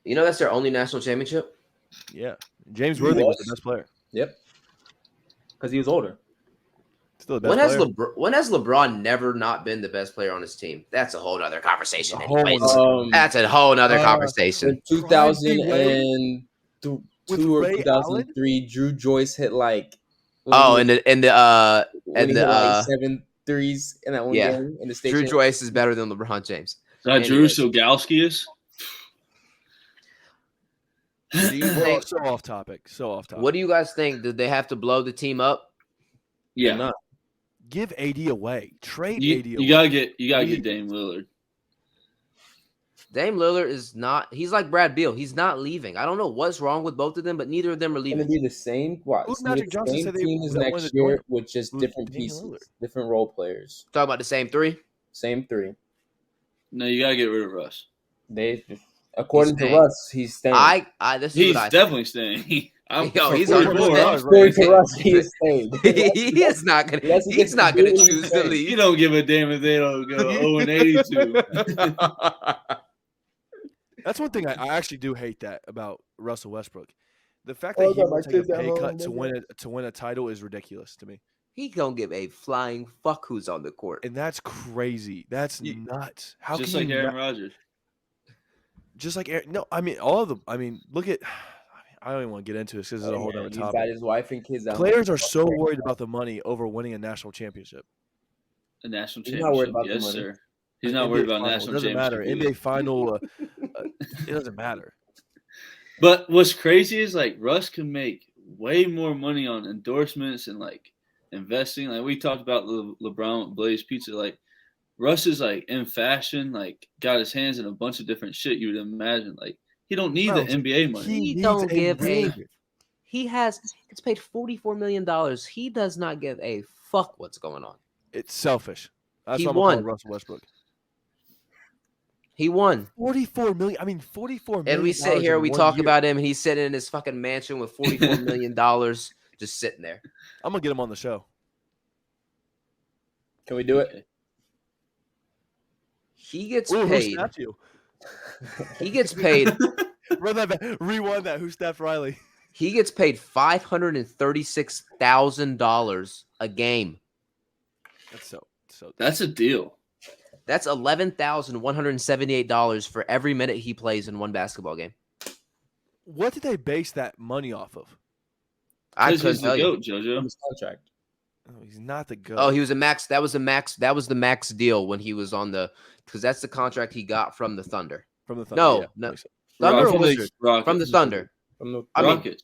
Speaker 3: You know that's their only national championship.
Speaker 6: Yeah. James
Speaker 4: He
Speaker 6: Worthy was
Speaker 4: was.
Speaker 6: the best player.
Speaker 4: Yep. Because he was older.
Speaker 6: Still the best player.
Speaker 3: When has LeBron never not been the best player on his team? That's a whole other conversation.
Speaker 6: A whole
Speaker 3: Anyways.
Speaker 6: nother-
Speaker 3: That's a whole other conversation.
Speaker 4: In 2002
Speaker 6: With
Speaker 4: or
Speaker 6: Ray
Speaker 4: 2003, Drew Joyce hit like
Speaker 3: Oh, and the
Speaker 4: 7 threes in that one
Speaker 3: yeah.
Speaker 4: game in the state.
Speaker 3: Drew
Speaker 4: championship.
Speaker 3: Joyce is better than LeBron James.
Speaker 5: That Drew
Speaker 3: Anyways.
Speaker 5: Sogalski is?
Speaker 3: Do you
Speaker 6: Well,
Speaker 3: think?
Speaker 6: so off topic.
Speaker 3: What do you guys think? Did they have to blow the team up?
Speaker 4: They're
Speaker 5: Yeah.
Speaker 4: not.
Speaker 6: Give AD away. Trade
Speaker 5: You,
Speaker 6: AD
Speaker 5: you
Speaker 6: away.
Speaker 5: gotta get Dame Lillard.
Speaker 3: Dame Lillard is not. He's like Brad Beal. He's not leaving. I don't know what's wrong with both of them, but neither of them are
Speaker 4: It's going
Speaker 3: leaving.
Speaker 4: to be the same. What?
Speaker 6: Who's
Speaker 4: It's gonna be
Speaker 6: Magic
Speaker 4: the
Speaker 6: Johnson
Speaker 4: same
Speaker 6: said they
Speaker 4: team as
Speaker 6: wanted
Speaker 4: next
Speaker 6: to join
Speaker 4: year
Speaker 6: him?
Speaker 4: with just
Speaker 6: Who's
Speaker 4: different
Speaker 6: Damian
Speaker 4: pieces,
Speaker 6: Lillard?
Speaker 4: different role players.
Speaker 3: Talk about the same three.
Speaker 4: Same three.
Speaker 5: No, you gotta get rid of Russ.
Speaker 4: According to
Speaker 3: staying.
Speaker 4: Russ, he's staying.
Speaker 3: This is
Speaker 5: He's
Speaker 3: what I
Speaker 5: definitely staying.
Speaker 3: Yo, he's
Speaker 5: for
Speaker 3: on
Speaker 5: sure.
Speaker 3: Russ.
Speaker 4: According to Russ, he is staying.
Speaker 3: He is not gonna.
Speaker 4: Unless he
Speaker 3: He's
Speaker 4: gets
Speaker 3: not gonna
Speaker 4: completely
Speaker 3: choose to
Speaker 4: insane.
Speaker 5: You
Speaker 3: leave.
Speaker 5: don't give a damn if they don't go 0-82.
Speaker 6: That's one thing I actually do hate that about Russell Westbrook. The fact
Speaker 4: Oh,
Speaker 6: that he
Speaker 4: I got
Speaker 6: will
Speaker 4: my
Speaker 6: take a
Speaker 4: kids at
Speaker 6: pay
Speaker 4: home,
Speaker 6: cut to
Speaker 4: nigga.
Speaker 6: win a title is ridiculous to me.
Speaker 3: He don't give a flying fuck who's on the court.
Speaker 6: And that's crazy. That's nuts. How
Speaker 5: Just
Speaker 6: can
Speaker 5: like
Speaker 6: you
Speaker 5: Aaron
Speaker 6: not-
Speaker 5: Rodgers.
Speaker 6: Just like Aaron, no, I mean all of them. I mean, look at. I don't even want to get into this because it's a whole other
Speaker 4: He's got
Speaker 6: topic.
Speaker 4: his wife and kids at home.
Speaker 6: Players are so worried about the money over winning a national championship.
Speaker 5: A national
Speaker 4: He's not worried
Speaker 5: championship.
Speaker 4: about the
Speaker 5: Yes,
Speaker 4: money.
Speaker 5: sir. He's not worried about
Speaker 6: Final,
Speaker 5: national
Speaker 6: it doesn't
Speaker 5: championship.
Speaker 6: matter.
Speaker 5: either.
Speaker 6: NBA final, it doesn't matter.
Speaker 5: But what's crazy is like Russ can make way more money on endorsements and like investing. Like we talked about LeBron with Blaze Pizza. Like Russ is like in fashion, like got his hands in a bunch of different shit you would imagine. Like he don't need
Speaker 6: Bro,
Speaker 5: the NBA money.
Speaker 3: He
Speaker 6: needs
Speaker 3: don't give a.
Speaker 6: ring.
Speaker 3: He gets paid $44 million. He does not give a fuck what's going on.
Speaker 6: It's selfish. That's
Speaker 3: He
Speaker 6: what I'm gonna
Speaker 3: won.
Speaker 6: call Russell Westbrook.
Speaker 3: He won.
Speaker 6: 44 million. I mean, 44 million.
Speaker 3: And we sit here,
Speaker 6: in
Speaker 3: we
Speaker 6: 1
Speaker 3: talk
Speaker 6: year.
Speaker 3: about him, and he's sitting in his fucking mansion with $44 million just sitting there.
Speaker 6: I'm gonna get him on the show.
Speaker 4: Can we do it?
Speaker 3: He gets
Speaker 6: Ooh, who
Speaker 3: paid.
Speaker 6: snapped you?
Speaker 3: He gets paid.
Speaker 6: Run that back. Rewind that. Who snapped Riley?
Speaker 3: He gets paid $536,000 a game.
Speaker 6: That's so.
Speaker 5: That's a deal.
Speaker 3: That's $11,178 for every minute he plays in one basketball game.
Speaker 6: What did they base that money off of?
Speaker 3: I
Speaker 5: Because
Speaker 3: couldn't
Speaker 5: he's the
Speaker 3: tell you.
Speaker 5: GOAT, JoJo.
Speaker 4: His contract.
Speaker 6: Oh, he's not the GOAT.
Speaker 3: Oh, he was a max. That was the max. That was the max deal when he was on the. Because that's the contract he got from the Thunder.
Speaker 6: from the Thunder.
Speaker 3: No,
Speaker 6: yeah,
Speaker 3: no.
Speaker 6: makes sense.
Speaker 3: Thunder or
Speaker 5: Rockets.
Speaker 3: Wizards?
Speaker 5: Rockets.
Speaker 3: From the Thunder.
Speaker 4: From the
Speaker 3: I mean-
Speaker 5: Rockets.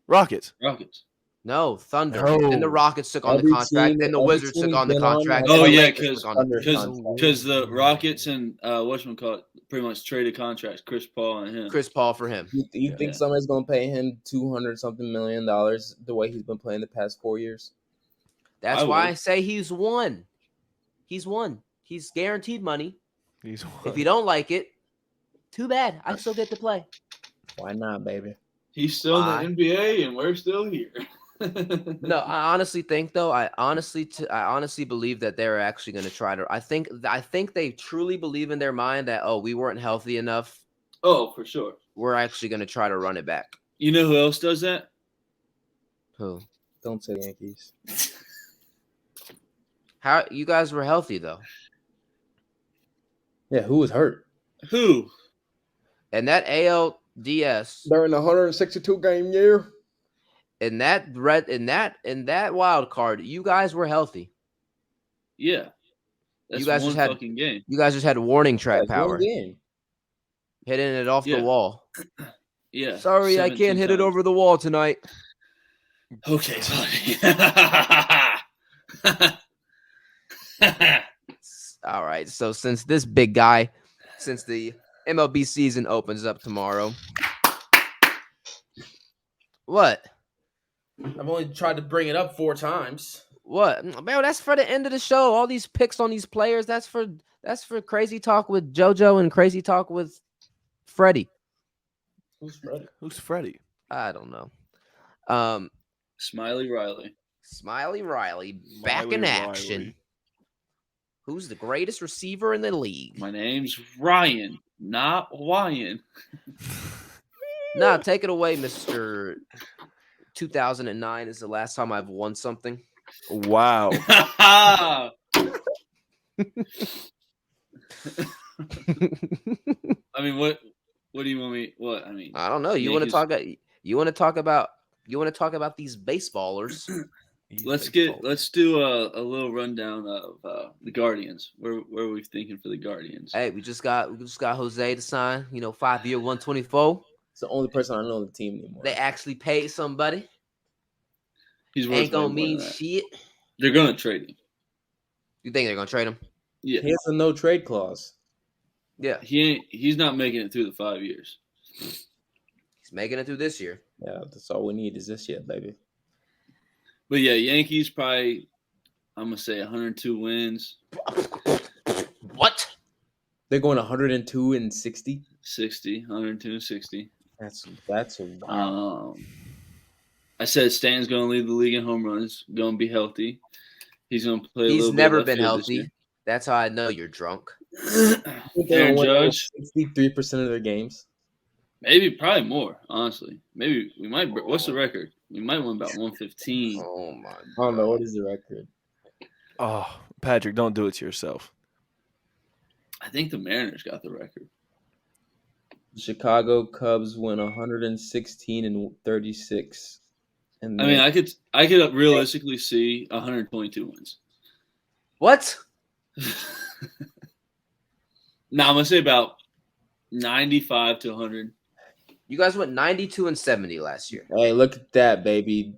Speaker 6: Rockets.
Speaker 5: Rockets.
Speaker 3: No, Thunder.
Speaker 6: No.
Speaker 3: Then the Rockets took on the
Speaker 4: Every
Speaker 3: contract.
Speaker 4: team-
Speaker 3: Then the
Speaker 4: every
Speaker 3: Wizards
Speaker 4: team
Speaker 3: took on the
Speaker 4: been on
Speaker 3: contract.
Speaker 4: has
Speaker 3: then
Speaker 5: Oh,
Speaker 3: the
Speaker 5: yeah,
Speaker 3: Lakers
Speaker 5: 'cause
Speaker 3: took on the
Speaker 4: Thunder.
Speaker 5: Because the Rockets and whatchamacallit pretty much traded contracts, Chris Paul and him.
Speaker 3: Chris Paul for him.
Speaker 4: You think
Speaker 5: Yeah.
Speaker 4: somebody's gonna pay him $200-something million the way he's been playing the past 4 years?
Speaker 3: That's
Speaker 5: I
Speaker 3: why
Speaker 5: would.
Speaker 3: I say he's won. He's won. He's guaranteed money.
Speaker 6: He's
Speaker 3: If you don't like it, too bad. I still get to play.
Speaker 4: Why not, baby?
Speaker 5: He's still
Speaker 3: Why?
Speaker 5: in the NBA, and we're still here.
Speaker 3: No, I honestly think though. I honestly believe that they're actually going to try to. I think they truly believe in their mind that we weren't healthy enough.
Speaker 5: Oh, for sure.
Speaker 3: We're actually going to try to run it back.
Speaker 5: You know who else does that?
Speaker 3: Who?
Speaker 4: Don't say Yankees.
Speaker 3: How you guys were healthy though?
Speaker 4: Yeah, who was hurt?
Speaker 5: Who?
Speaker 3: And that ALDS
Speaker 4: During the 162 game year.
Speaker 3: in that wild card, you guys were healthy.
Speaker 5: Yeah. That's
Speaker 3: You guys
Speaker 5: one
Speaker 3: just had-
Speaker 5: fucking game.
Speaker 3: You guys just had warning track
Speaker 4: That's one
Speaker 3: power,
Speaker 4: game.
Speaker 3: hitting it off
Speaker 5: Yeah.
Speaker 3: the wall.
Speaker 5: Yeah.
Speaker 3: Sorry, I
Speaker 5: 17
Speaker 3: can't hit it
Speaker 5: times.
Speaker 3: over the wall tonight.
Speaker 5: Okay, buddy.
Speaker 3: All right. So since this big guy, since the MLB season opens up tomorrow, what?
Speaker 4: I've only tried to bring it up 4 times.
Speaker 3: What? Man, that's for the end of the show. All these picks on these players. That's for crazy talk with JoJo and crazy talk with Freddie.
Speaker 4: Who's ready?
Speaker 6: Who's Freddie?
Speaker 3: I don't know.
Speaker 5: Smiley Riley.
Speaker 3: Smiley Riley back in
Speaker 6: Riley
Speaker 3: action.
Speaker 6: Riley.
Speaker 3: Who's the greatest receiver in the league?
Speaker 5: My name's Ryan, not Wyan.
Speaker 3: Nah, take it away, Mr. 2009 is the last time I've won something.
Speaker 6: Wow.
Speaker 5: I mean, what do you want me? What I mean?
Speaker 3: I don't know. You want to
Speaker 5: Yankees-
Speaker 3: talk about these baseballers?
Speaker 5: Let's do a little rundown of the Guardians. Where are we thinking for the Guardians?
Speaker 3: Hey, we just got Jose to sign. 5-year, 124.
Speaker 4: It's the only person I know on the team anymore.
Speaker 3: They actually paid somebody.
Speaker 5: He's worth
Speaker 3: Ain't gonna
Speaker 5: way more
Speaker 3: mean
Speaker 5: than that.
Speaker 3: shit.
Speaker 5: They're gonna trade him.
Speaker 3: You think they're gonna trade him?
Speaker 5: Yeah,
Speaker 4: He has a no trade clause.
Speaker 3: Yeah,
Speaker 5: He's not making it through the 5 years.
Speaker 3: he's making it through this year.
Speaker 4: Yeah, that's all we need is this year, baby.
Speaker 5: But yeah, Yankees probably. I'm gonna say 102 wins,
Speaker 3: What?
Speaker 4: They're going 102 and 60.
Speaker 5: 102 and 60.
Speaker 4: That's a wow.
Speaker 5: I said Stanton's gonna lead the league in home runs. Gonna be healthy. He's gonna play.
Speaker 3: He's
Speaker 5: a little
Speaker 3: never
Speaker 5: bit
Speaker 3: been
Speaker 5: left field this
Speaker 3: healthy. That's how I know you're drunk.
Speaker 5: year.
Speaker 4: I think they're
Speaker 5: Aaron
Speaker 4: gonna win
Speaker 5: Judge,
Speaker 4: 63% of their games.
Speaker 5: maybe probably more. Honestly, maybe we might. What's the record? We might win about 115.
Speaker 3: Oh my!
Speaker 4: I don't know what is the record.
Speaker 6: Oh, Patrick, don't do it to yourself.
Speaker 5: I think the Mariners got the record.
Speaker 4: The Chicago Cubs win 116 and 36. And
Speaker 5: I mean, I could realistically see 122 wins.
Speaker 3: What?
Speaker 5: Now I'm gonna say about 95 to 100.
Speaker 3: You guys went 92 and 70 last year.
Speaker 4: Hey, look at that, baby.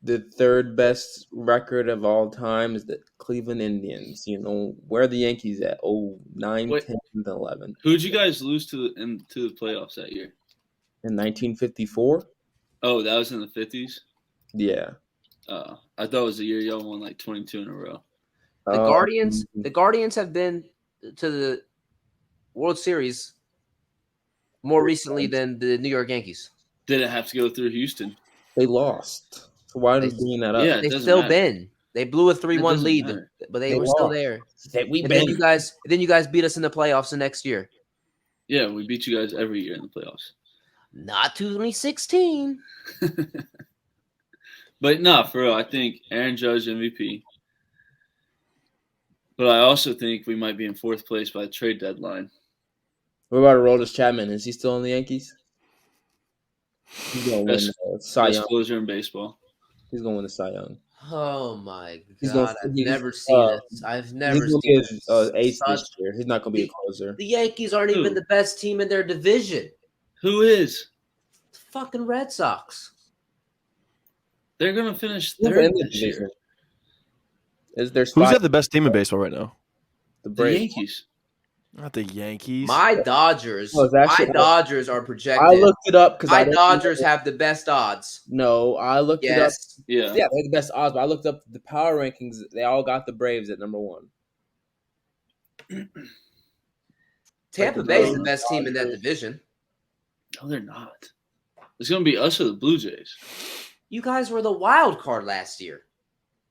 Speaker 4: The third best record of all time is the Cleveland Indians. You know, where are the Yankees at? Oh, 9,
Speaker 5: Wait.
Speaker 4: 10, and 11.
Speaker 5: Who'd you guys lose to the playoffs that year?
Speaker 4: In 1954?
Speaker 5: Oh, that was in the 50s.
Speaker 4: Yeah.
Speaker 5: I thought it was the year y'all won like 22 in a row.
Speaker 3: The Guardians have been to the World Series more recently than the New York Yankees.
Speaker 5: Didn't have to go through Houston.
Speaker 4: They lost. So why are they bringing that up?
Speaker 5: Yeah. It
Speaker 3: They
Speaker 5: doesn't
Speaker 3: still
Speaker 5: matter.
Speaker 3: been. They blew a 3-1
Speaker 5: doesn't
Speaker 3: lead,
Speaker 5: matter.
Speaker 3: but they
Speaker 4: They
Speaker 3: were still
Speaker 4: lost.
Speaker 3: there.
Speaker 4: We
Speaker 3: And then you guys beat us in the playoffs the next year.
Speaker 5: Yeah, we beat you guys every year in the playoffs.
Speaker 3: Not 2016.
Speaker 5: But no, for real, I think Aaron Judge MVP. But I also think we might be in fourth place by the trade deadline.
Speaker 4: What about Aroldis Chapman? Is he still in the Yankees? He's going to win the Cy
Speaker 5: Best
Speaker 4: Young.
Speaker 5: closer in baseball.
Speaker 4: He's going to win the Cy Young.
Speaker 3: Oh my
Speaker 4: He's
Speaker 3: god!
Speaker 4: gonna-
Speaker 3: I've
Speaker 4: he's-
Speaker 3: never seen it. I've never
Speaker 4: He's going
Speaker 3: seen
Speaker 4: to be an ace
Speaker 3: such-
Speaker 4: this year. He's not going to be a closer.
Speaker 3: The Yankees aren't
Speaker 5: Who?
Speaker 3: even the best team in their division.
Speaker 5: Who is?
Speaker 3: The fucking Red Sox.
Speaker 5: They're going to finish
Speaker 4: Who's
Speaker 5: third
Speaker 4: in the
Speaker 5: this year.
Speaker 4: division? Is there
Speaker 6: Who's
Speaker 4: spot?
Speaker 6: got the best team in baseball right now?
Speaker 4: The
Speaker 5: The
Speaker 4: Braves.
Speaker 5: Yankees.
Speaker 6: Not the Yankees.
Speaker 3: My Dodgers.
Speaker 4: Oh, it's actually-
Speaker 3: my Dodgers are projected.
Speaker 4: I looked it up because
Speaker 3: my Dodgers have the best odds.
Speaker 4: No, I looked it up.
Speaker 3: Yes.
Speaker 5: Yeah.
Speaker 4: Yeah, they're the best odds, but I looked up the power rankings. They all got the Braves at number 1.
Speaker 3: Tampa Bay is the best team in that division.
Speaker 5: No, they're not. It's going to be us or the Blue Jays.
Speaker 3: You guys were the wild card last year.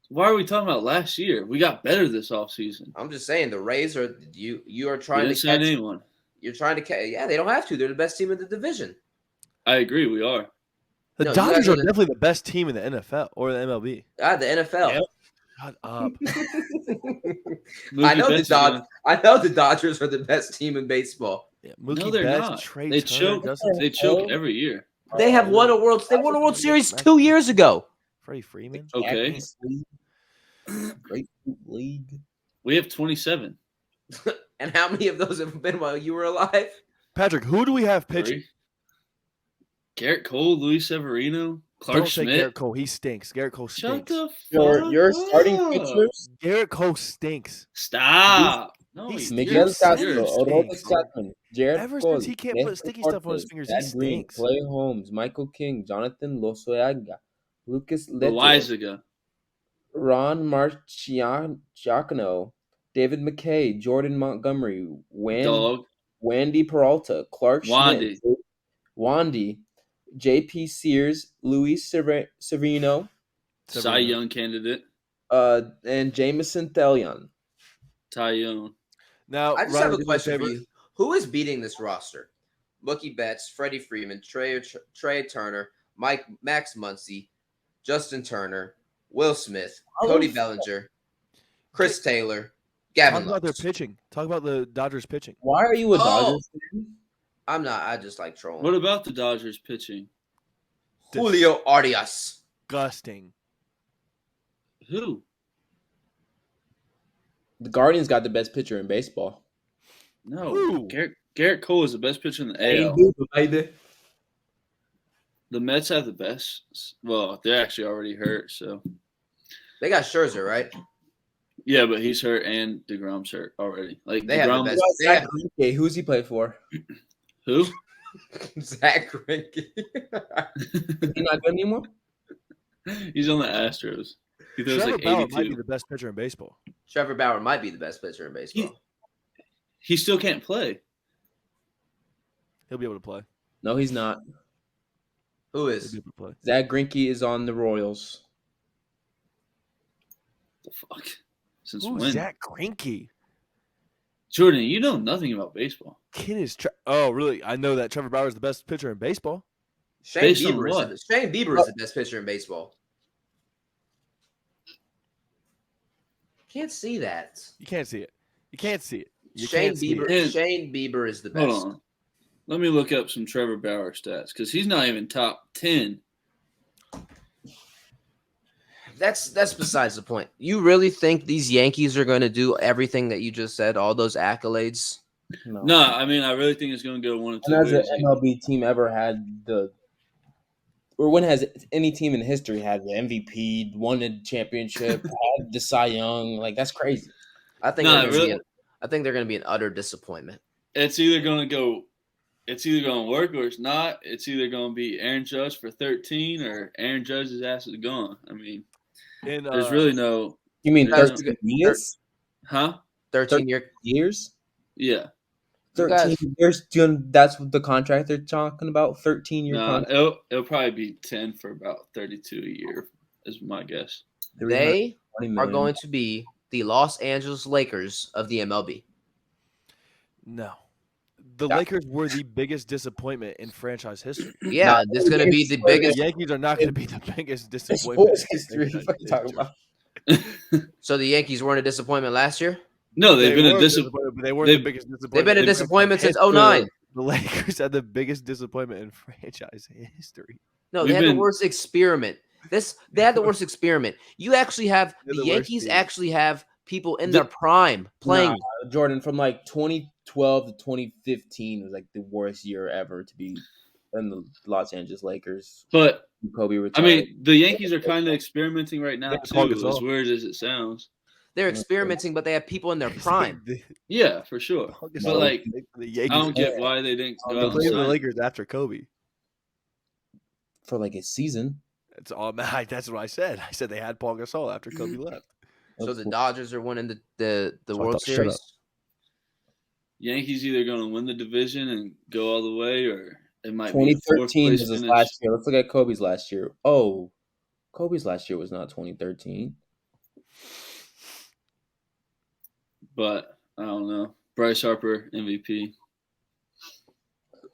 Speaker 5: Why are we talking about last year? We got better this offseason.
Speaker 3: I'm just saying the Rays are you are
Speaker 5: We
Speaker 3: trying
Speaker 5: didn't
Speaker 3: to
Speaker 5: sign
Speaker 3: catch.
Speaker 5: anyone.
Speaker 3: You're trying to catch. Yeah, they don't have to. They're the best team in the division.
Speaker 5: I agree, we are.
Speaker 6: The
Speaker 3: No, you
Speaker 6: Dodgers
Speaker 3: guys
Speaker 6: are
Speaker 3: are the-
Speaker 6: definitely the best team in the NFL or the MLB.
Speaker 3: The NFL.
Speaker 4: Yep.
Speaker 6: Shut up.
Speaker 3: I know
Speaker 5: Mookie
Speaker 3: the
Speaker 5: Betts is
Speaker 3: Dodgers. I know the Dodgers are the best team in baseball.
Speaker 6: Yeah,
Speaker 5: No,
Speaker 6: Mookie
Speaker 5: they're
Speaker 6: Betts,
Speaker 5: not.
Speaker 6: Trey
Speaker 5: They
Speaker 6: Turner,
Speaker 5: choke.
Speaker 6: Justin
Speaker 5: They choke every year.
Speaker 3: They have won a World. They won a World Series 2 years ago.
Speaker 6: Freddie Freeman.
Speaker 5: Okay.
Speaker 4: Great league.
Speaker 5: We have 27.
Speaker 3: And how many of those have been while you were alive?
Speaker 6: Patrick, who do we have pitching?
Speaker 5: Three. Garrett Cole, Luis Severino, Clark
Speaker 6: Don't say
Speaker 5: Schmidt.
Speaker 6: Garrett Cole. He stinks. Garrett Cole
Speaker 5: Shut
Speaker 6: stinks.
Speaker 5: the fuck
Speaker 4: Your starting
Speaker 5: up.
Speaker 4: pitchers:
Speaker 6: Garrett Cole stinks.
Speaker 5: Stop. No,
Speaker 6: He's-
Speaker 5: you're-
Speaker 4: Miguel
Speaker 6: You're
Speaker 4: Castro,
Speaker 6: serious.
Speaker 4: Aroldis Chapman, Jared
Speaker 6: Ever
Speaker 4: Cole,
Speaker 6: since he can't put sticky stuff on his fingers, he
Speaker 4: Chad Green,
Speaker 6: stinks.
Speaker 4: Clay Holmes, Michael King, Jonathan Losoyaga, Lucas Leto,
Speaker 5: Elizaga.
Speaker 4: Ron Marciano, David McKay, Jordan Montgomery,
Speaker 5: Dog.
Speaker 4: Wandy Peralta, Clark
Speaker 5: Wandy.
Speaker 4: Schmidt, Wandy, J.P. Sears, Luis Severino,
Speaker 5: Cy Young candidate.
Speaker 4: and Jameson Thelion.
Speaker 5: Ty Young.
Speaker 6: Now,
Speaker 3: I just
Speaker 6: Ryder,
Speaker 3: have
Speaker 6: do
Speaker 3: a
Speaker 6: me
Speaker 3: question for
Speaker 6: favor.
Speaker 3: you. Who is beating this roster? Mookie Betts, Freddie Freeman, Trey Turner, Max Muncy, Justin Turner, Will Smith, Cody Bellinger, Chris Taylor, Gavin
Speaker 6: Talk about their
Speaker 3: Lux.
Speaker 6: pitching. Talk about the Dodgers pitching.
Speaker 4: Why are you a
Speaker 3: Oh.
Speaker 4: Dodgers fan?
Speaker 3: I'm not. I just like trolling.
Speaker 5: What about the Dodgers pitching?
Speaker 3: Julio Arias.
Speaker 6: Disgusting.
Speaker 5: Who?
Speaker 4: The Guardians got the best pitcher in baseball.
Speaker 5: No.
Speaker 6: Who?
Speaker 5: Garrett Cole is the best pitcher in the AL.
Speaker 4: Baby.
Speaker 5: The Mets have the best. Well, they're actually already hurt, so.
Speaker 3: They got Scherzer, right?
Speaker 5: Yeah, but he's hurt and DeGrom's hurt already. Like
Speaker 3: They have the
Speaker 5: DeGrom,
Speaker 3: best. They
Speaker 4: Zach
Speaker 3: have,
Speaker 4: Greinke, who's he play for?
Speaker 5: who?
Speaker 4: Zach Greinke. He not good anymore?
Speaker 5: He's on the Astros. He throws
Speaker 6: Trevor
Speaker 5: like
Speaker 6: Bauer might be
Speaker 5: 82.
Speaker 6: the best pitcher in baseball.
Speaker 3: Trevor Bauer might be the best pitcher in baseball.
Speaker 5: He still can't play.
Speaker 6: He'll be able to play.
Speaker 4: No, he's not.
Speaker 3: Who
Speaker 6: He'll
Speaker 3: is?
Speaker 6: be able to play.
Speaker 4: Zach Greinke is on the Royals.
Speaker 5: The fuck? Since
Speaker 6: Who's
Speaker 5: when?
Speaker 6: Zach Greinke?
Speaker 5: Jordan, you know nothing about baseball.
Speaker 6: Kid is. Oh, really? I know that Trevor Bauer is the best pitcher in baseball.
Speaker 3: Shane
Speaker 5: Based on
Speaker 3: Bieber.
Speaker 5: what?
Speaker 3: Shane Bieber is the best pitcher in baseball. Can't see that.
Speaker 6: You can't see it. You can't see it. You
Speaker 3: Shane
Speaker 6: can't see
Speaker 3: Bieber.
Speaker 6: it.
Speaker 3: Shane Bieber is the best.
Speaker 5: Hold on. Let me look up some Trevor Bauer stats because he's not even top 10.
Speaker 3: That's besides the point. You really think these Yankees are going to do everything that you just said? All those accolades?
Speaker 5: No, I mean, I really think it's going to go one or two
Speaker 4: And has
Speaker 5: ways.
Speaker 4: an MLB team ever had or when has any team in history had the MVP, won a championship, had the Cy Young? Like, that's crazy.
Speaker 3: I think.
Speaker 5: No,
Speaker 3: they're gonna
Speaker 5: really-
Speaker 3: be I think they're going to be an utter disappointment.
Speaker 5: It's either going to work or it's not. It's either going to be Aaron Judge for 13 or Aaron Judge's ass is gone. I mean,
Speaker 6: And,
Speaker 5: there's really no,
Speaker 4: You mean
Speaker 3: That's
Speaker 4: 13 years?
Speaker 5: huh?
Speaker 3: 13-year.
Speaker 4: Years?
Speaker 5: Yeah.
Speaker 4: 13 years? That's what the contract they're talking about? 13-year
Speaker 5: No,
Speaker 4: contract?
Speaker 5: it'll probably be 10 for about 32 a year, is my guess.
Speaker 3: They
Speaker 4: 320
Speaker 3: are
Speaker 4: million.
Speaker 3: going to be the Los Angeles Lakers of the MLB.
Speaker 6: no. The
Speaker 4: Yeah.
Speaker 6: Lakers were the biggest disappointment in franchise history.
Speaker 3: Yeah, this is going to be the
Speaker 6: The
Speaker 3: biggest.
Speaker 6: Yankees are not going to be the biggest disappointment.
Speaker 4: Sports history. What are you talking about?
Speaker 3: So the Yankees weren't a disappointment last year.
Speaker 5: No, they've been
Speaker 6: were
Speaker 5: a disappointment.
Speaker 6: disappointment, but they weren't
Speaker 5: they've-
Speaker 6: the biggest disappointment.
Speaker 3: They've been a
Speaker 6: in
Speaker 3: disappointment since
Speaker 6: franchise
Speaker 3: 09.
Speaker 6: history. The Lakers had the biggest disappointment in franchise history.
Speaker 3: No,
Speaker 5: We've
Speaker 3: they had the
Speaker 5: been-
Speaker 3: worst experiment. They had the worst experiment. You actually have
Speaker 6: They're
Speaker 3: the
Speaker 6: the worst
Speaker 3: Yankees
Speaker 6: team.
Speaker 3: actually have people in
Speaker 5: The-
Speaker 3: their prime playing.
Speaker 4: Nah, Jordan, from like 2012 to 2015 was like the worst year ever to be in the Los Angeles Lakers.
Speaker 5: But,
Speaker 4: Kobe
Speaker 5: I
Speaker 4: retired.
Speaker 5: mean, the Yankees are kind of experimenting right now,
Speaker 6: Yeah, Paul
Speaker 5: too,
Speaker 6: Gasol.
Speaker 5: as weird as it sounds.
Speaker 3: They're experimenting, but they have people in their prime.
Speaker 5: Yeah, for sure. But, like,
Speaker 6: the
Speaker 5: I
Speaker 6: Yankees.
Speaker 5: don't get why they didn't
Speaker 4: They
Speaker 5: go
Speaker 6: They
Speaker 5: out
Speaker 6: played
Speaker 5: and
Speaker 6: for the
Speaker 5: sign.
Speaker 6: Lakers after Kobe.
Speaker 4: for like a season.
Speaker 6: That's all. That's what I said. I said they had Paul Gasol after Kobe left.
Speaker 3: So the Dodgers are winning the
Speaker 6: So I
Speaker 3: World
Speaker 6: thought- shut
Speaker 3: Series.
Speaker 6: up.
Speaker 5: Yankees either going to win the division and go all the way, or it might be a fourth
Speaker 4: 2013
Speaker 5: place
Speaker 4: was his
Speaker 5: finish.
Speaker 4: last year. Let's look at Kobe's last year. Oh, Kobe's last year was not 2013.
Speaker 5: But I don't know. Bryce Harper MVP.